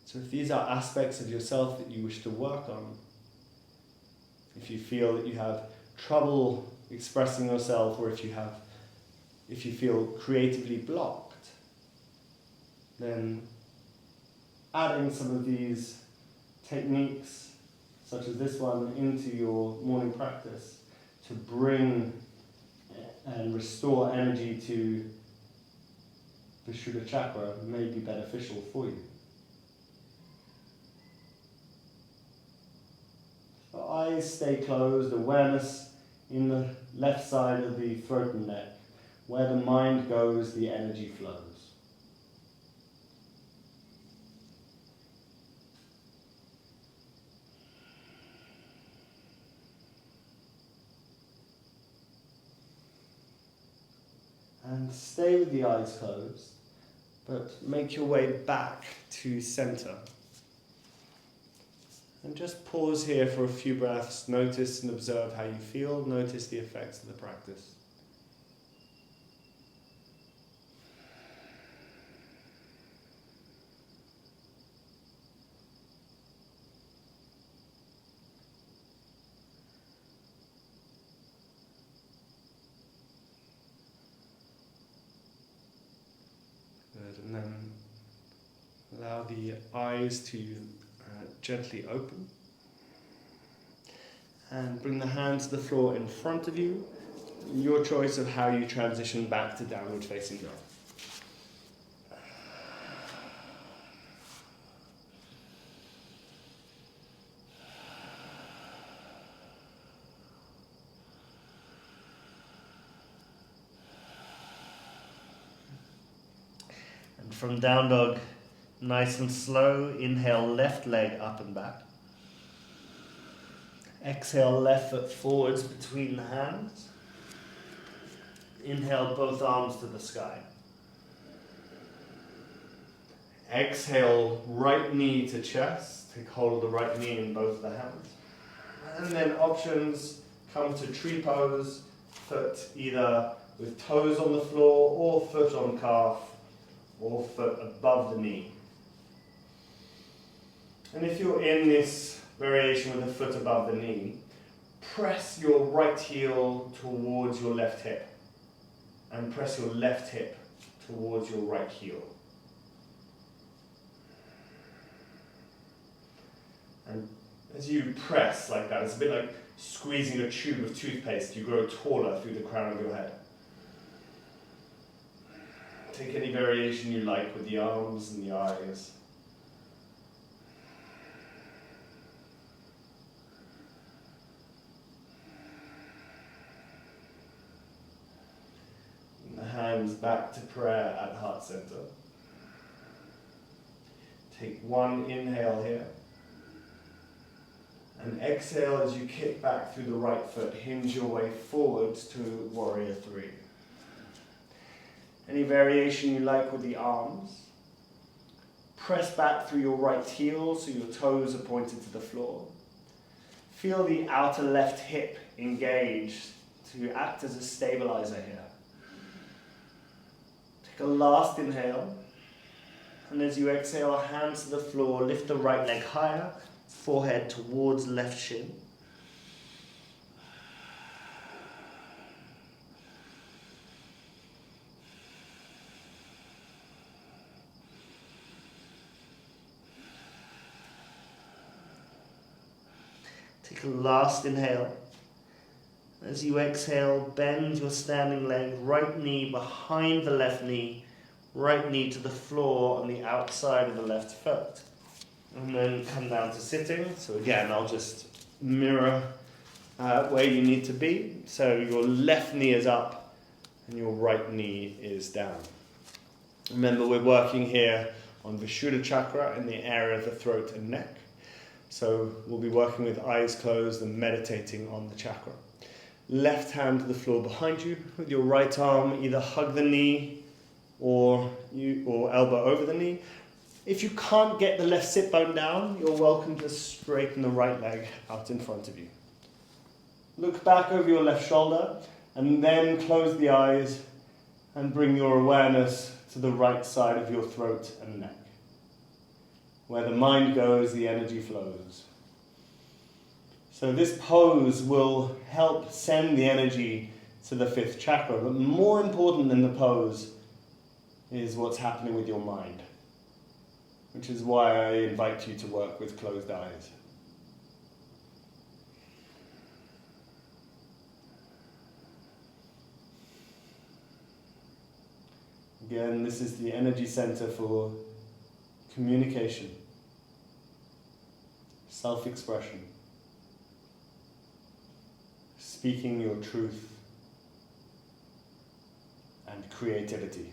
So if these are aspects of yourself that you wish to work on, if you feel that you have trouble expressing yourself, or if you feel creatively blocked, then adding some of these techniques, such as this one, into your morning practice to bring and restore energy to the Vishuddha chakra may be beneficial for you. So eyes stay closed, awareness in the left side of the throat and neck. Where the mind goes, the energy flows. And stay with the eyes closed, but make your way back to center. And just pause here for a few breaths. Notice and observe how you feel. Notice the effects of the practice. Good, and then allow the eyes to gently open. And bring the hands to the floor in front of you. Your choice of how you transition back to downward facing dog. And from down dog, nice and slow, inhale left leg up and back. Exhale left foot forwards between the hands. Inhale both arms to the sky. Exhale right knee to chest. Take hold of the right knee in both the hands. And then options, come to tree pose, foot either with toes on the floor or foot on calf or foot above the knee. And if you're in this variation with the foot above the knee, press your right heel towards your left hip and press your left hip towards your right heel. And as you press like that, it's a bit like squeezing a tube of toothpaste. You grow taller through the crown of your head. Take any variation you like with the arms and the eyes. Hands back to prayer at heart center. Take one inhale here. And exhale as you kick back through the right foot. Hinge your way forwards to warrior three. Any variation you like with the arms. Press back through your right heel so your toes are pointed to the floor. Feel the outer left hip engaged to act as a stabilizer here. Take a last inhale, and as you exhale, hands to the floor, lift the right leg higher, forehead towards left shin. Take a last inhale. As you exhale, bend your standing leg, right knee behind the left knee, right knee to the floor on the outside of the left foot. And then come down to sitting. So again, I'll just mirror where you need to be. So your left knee is up and your right knee is down. Remember, we're working here on Vishuddha Chakra in the area of the throat and neck. So we'll be working with eyes closed and meditating on the chakra. Left hand to the floor behind you, with your right arm either hug the knee or elbow over the knee. If you can't get the left sit bone down, you're welcome to straighten the right leg out in front of you. Look back over your left shoulder and then close the eyes and bring your awareness to the right side of your throat and neck. Where the mind goes, the energy flows. So this pose will help send the energy to the fifth chakra, but more important than the pose is what's happening with your mind, which is why I invite you to work with closed eyes. Again, this is the energy center for communication, self-expression, speaking your truth, and creativity.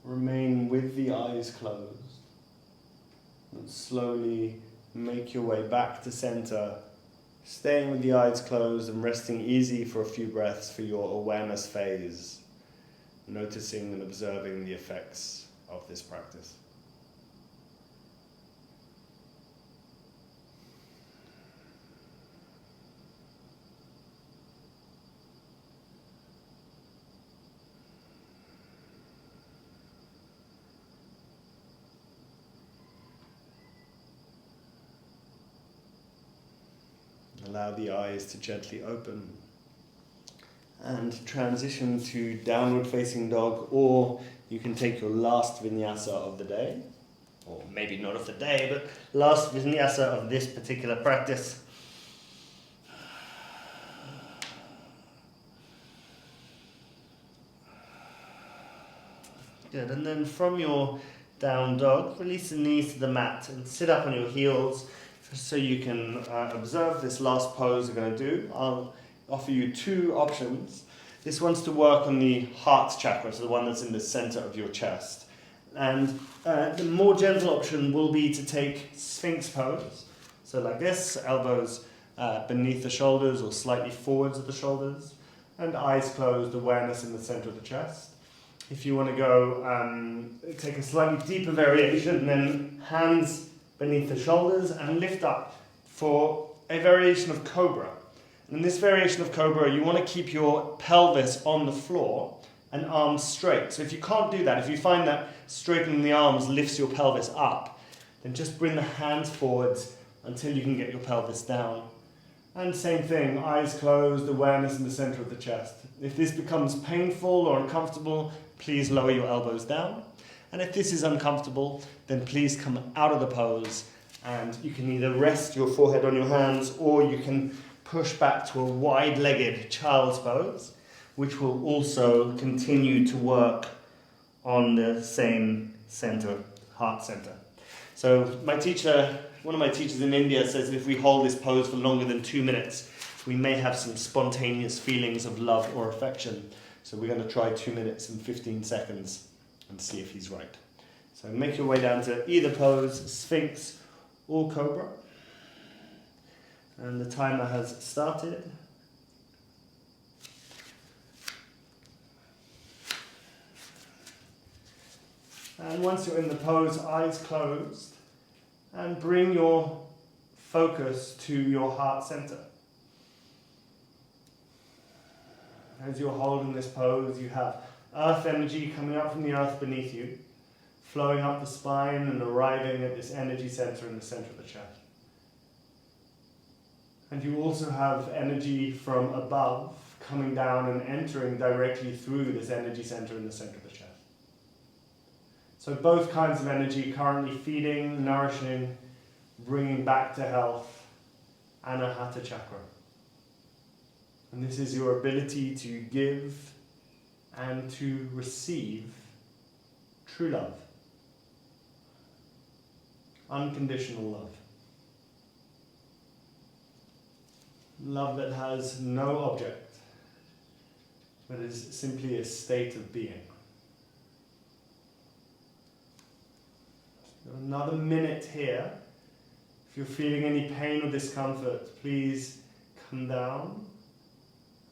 Remain with the eyes closed and slowly make your way back to center, staying with the eyes closed and resting easy for a few breaths for your awareness phase, noticing and observing the effects of this practice. Allow the eyes to gently open and transition to downward facing dog, or you can take your last vinyasa of the day, or maybe not of the day, but last vinyasa of this particular practice. Good, and then from your down dog, release the knees to the mat and sit up on your heels, so you can observe this last pose we're going to do. I'll offer you two options. This one's to work on the heart chakra, so the one that's in the center of your chest. And the more gentle option will be to take Sphinx pose. So like this, elbows beneath the shoulders or slightly forwards of the shoulders, and eyes closed, awareness in the center of the chest. If you want to go take a slightly deeper variation, then hands beneath the shoulders and lift up for a variation of cobra. And in this variation of cobra, you want to keep your pelvis on the floor and arms straight. So if you can't do that, if you find that straightening the arms lifts your pelvis up, then just bring the hands forwards until you can get your pelvis down. And same thing, eyes closed, awareness in the center of the chest. If this becomes painful or uncomfortable, please lower your elbows down. And if this is uncomfortable, then please come out of the pose, and you can either rest your forehead on your hands or you can push back to a wide-legged child's pose, which will also continue to work on the same center, heart center. So one of my teachers in India says that if we hold this pose for longer than 2 minutes, we may have some spontaneous feelings of love or affection. So we're going to try 2 minutes and 15 seconds and see if he's right. So make your way down to either pose, Sphinx or Cobra. And the timer has started. And once you're in the pose, eyes closed, and bring your focus to your heart center. As you're holding this pose, you have earth energy coming up from the earth beneath you, flowing up the spine and arriving at this energy center in the center of the chest. And you also have energy from above coming down and entering directly through this energy center in the center of the chest. So both kinds of energy currently feeding, nourishing, bringing back to health, Anahata Chakra. And this is your ability to give and to receive true love. Unconditional love. Love that has no object, but is simply a state of being. Another minute here. If you're feeling any pain or discomfort, please come down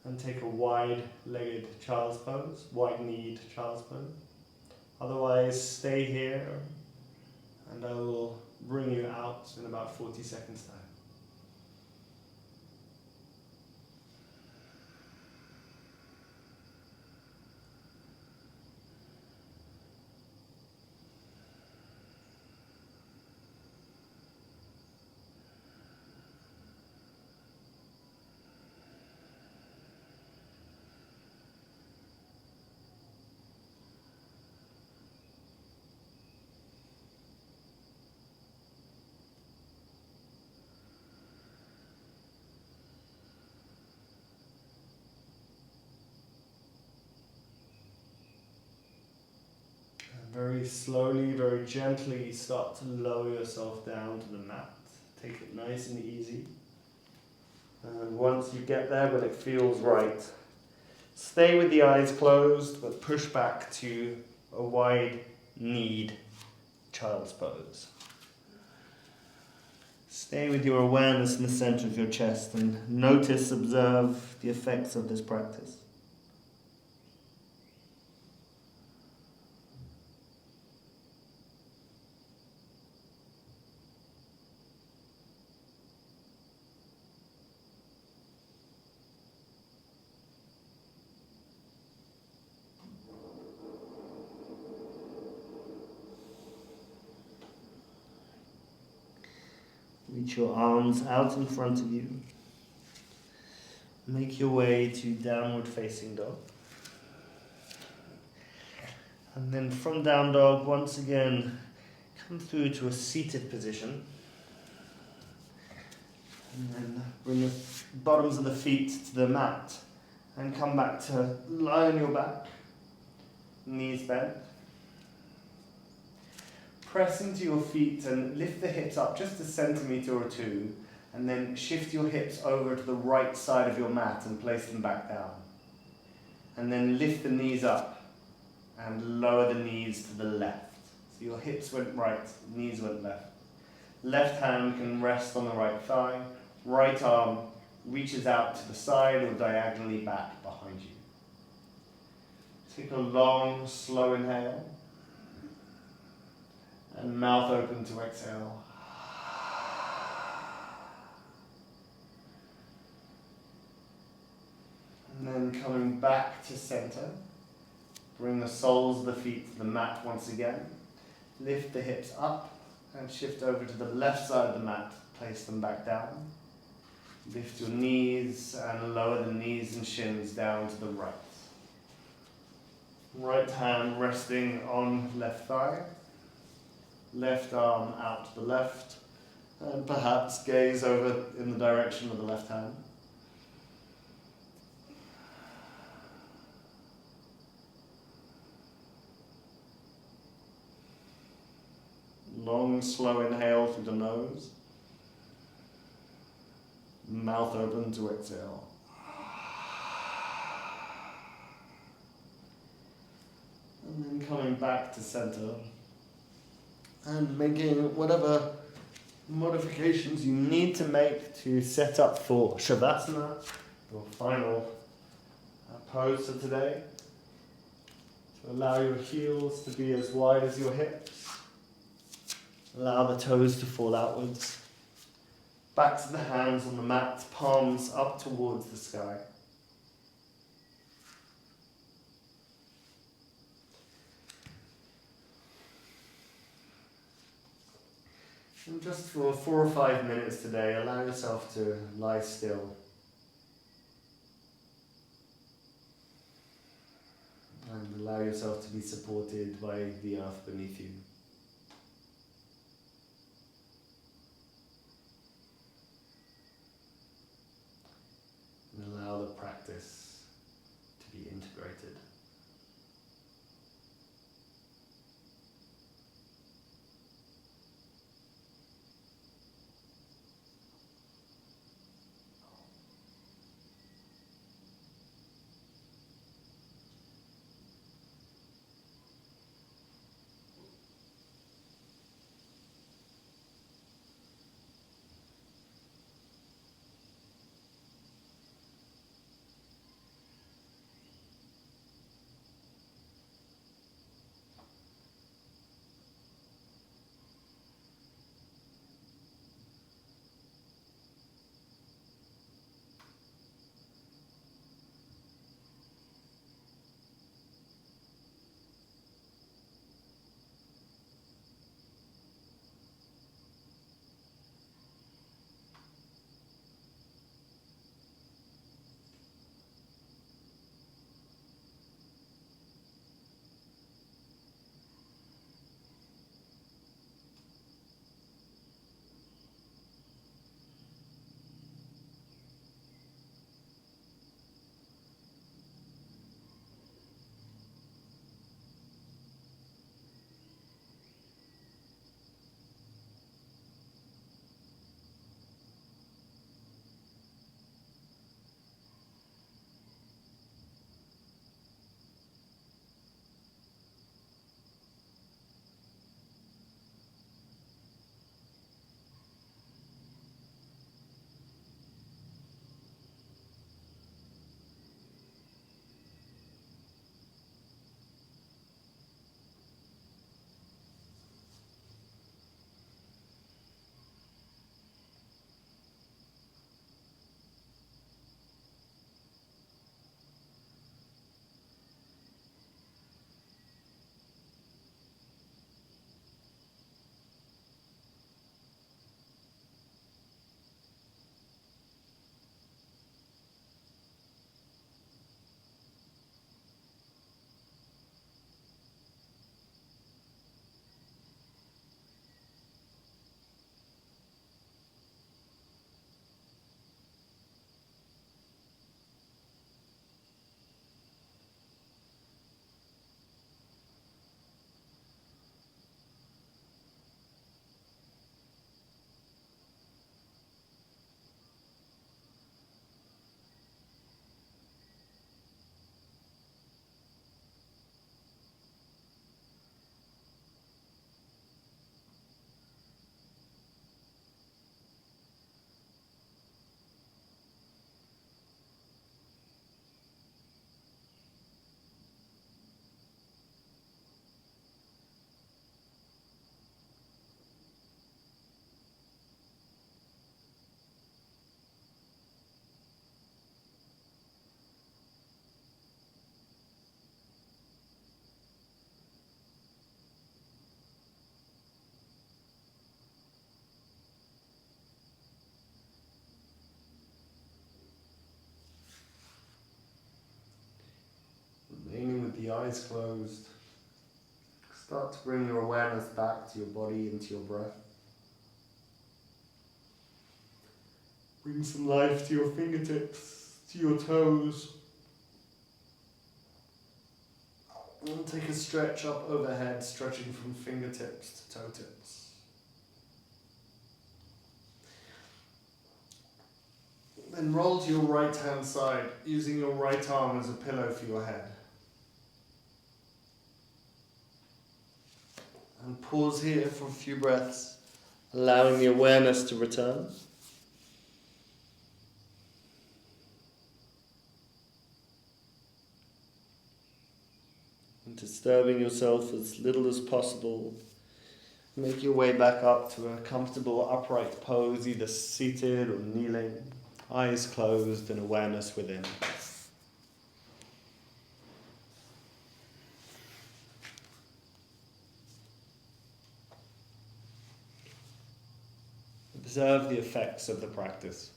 and take a wide-legged child's pose, wide-kneed child's pose. Otherwise, stay here and I will bring you out in about 40 seconds time. Very slowly, very gently start to lower yourself down to the mat. Take it nice and easy. And once you get there, when it feels right, stay with the eyes closed, but push back to a wide-kneed child's pose. Stay with your awareness in the center of your chest and notice, observe the effects of this practice. Reach your arms out in front of you. Make your way to downward facing dog. And then from down dog, once again, come through to a seated position. And then bring the bottoms of the feet to the mat. And come back to lie on your back. Knees bent. Press into your feet and lift the hips up just a centimetre or two, and then shift your hips over to the right side of your mat and place them back down. And then lift the knees up and lower the knees to the left. So your hips went right, knees went left. Left hand can rest on the right thigh, right arm reaches out to the side or diagonally back behind you. Take a long, slow inhale. And mouth open to exhale. And then coming back to center. Bring the soles of the feet to the mat once again. Lift the hips up and shift over to the left side of the mat. Place them back down. Lift your knees and lower the knees and shins down to the right. Right hand resting on left thigh. Left arm out to the left, and perhaps gaze over in the direction of the left hand. Long, slow inhale through the nose. Mouth open to exhale. And then coming back to center. And making whatever modifications you need to make to set up for Shavasana, your final pose for today. To allow your heels to be as wide as your hips. Allow the toes to fall outwards. Backs of the hands on the mat, palms up towards the sky. And just for 4 or 5 minutes today, allow yourself to lie still. And allow yourself to be supported by the earth beneath you. And allow the practice to be integrated. Remaining with the eyes closed, start to bring your awareness back to your body and to your breath. Bring some life to your fingertips, to your toes. And take a stretch up overhead, stretching from fingertips to toe tips. Then roll to your right hand side, using your right arm as a pillow for your head. And pause here for a few breaths, allowing the awareness to return. And disturbing yourself as little as possible. Make your way back up to a comfortable upright pose, either seated or kneeling. Eyes closed and awareness within. observe the effects of the practice.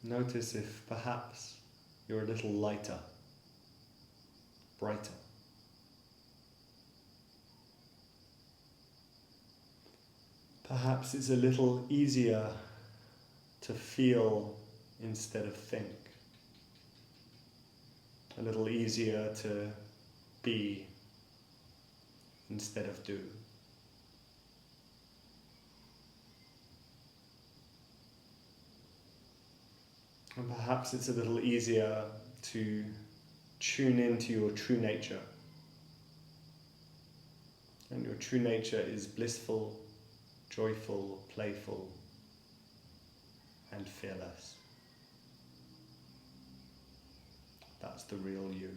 Notice if perhaps you're a little lighter, brighter. Perhaps it's a little easier to feel instead of think. A little easier to be instead of do. And perhaps it's a little easier to tune into your true nature. And your true nature is blissful, joyful, playful, and fearless. That's the real you.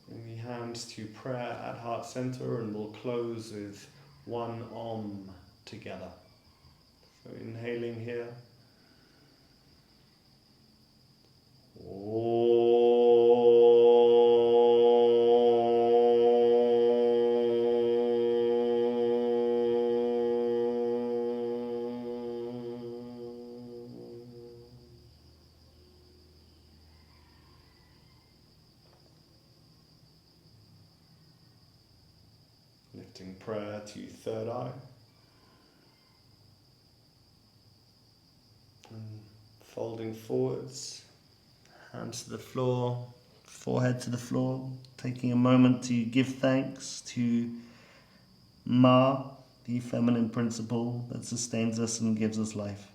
Bring the hands to prayer at heart center, and we'll close with one Om together. So inhaling here. Lifting prayer to third eye. And folding forwards, hands to the floor, forehead to the floor, taking a moment to give thanks to Ma, the feminine principle that sustains us and gives us life.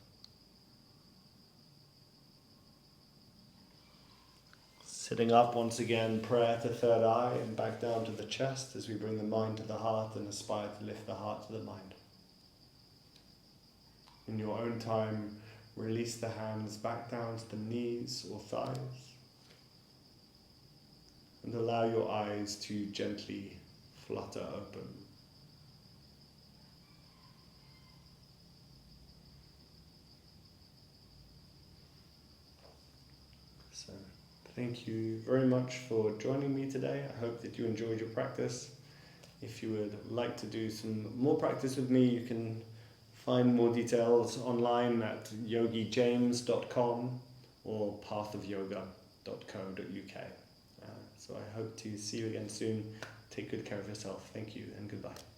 Sitting up once again, prayer to third eye and back down to the chest as we bring the mind to the heart and aspire to lift the heart to the mind. In your own time, release the hands back down to the knees or thighs and allow your eyes to gently flutter open. So, thank you very much for joining me today. I hope that you enjoyed your practice. If you would like to do some more practice with me, you can find more details online at yogijames.com or pathofyoga.co.uk. So I hope to see you again soon. Take good care of yourself. Thank you and goodbye.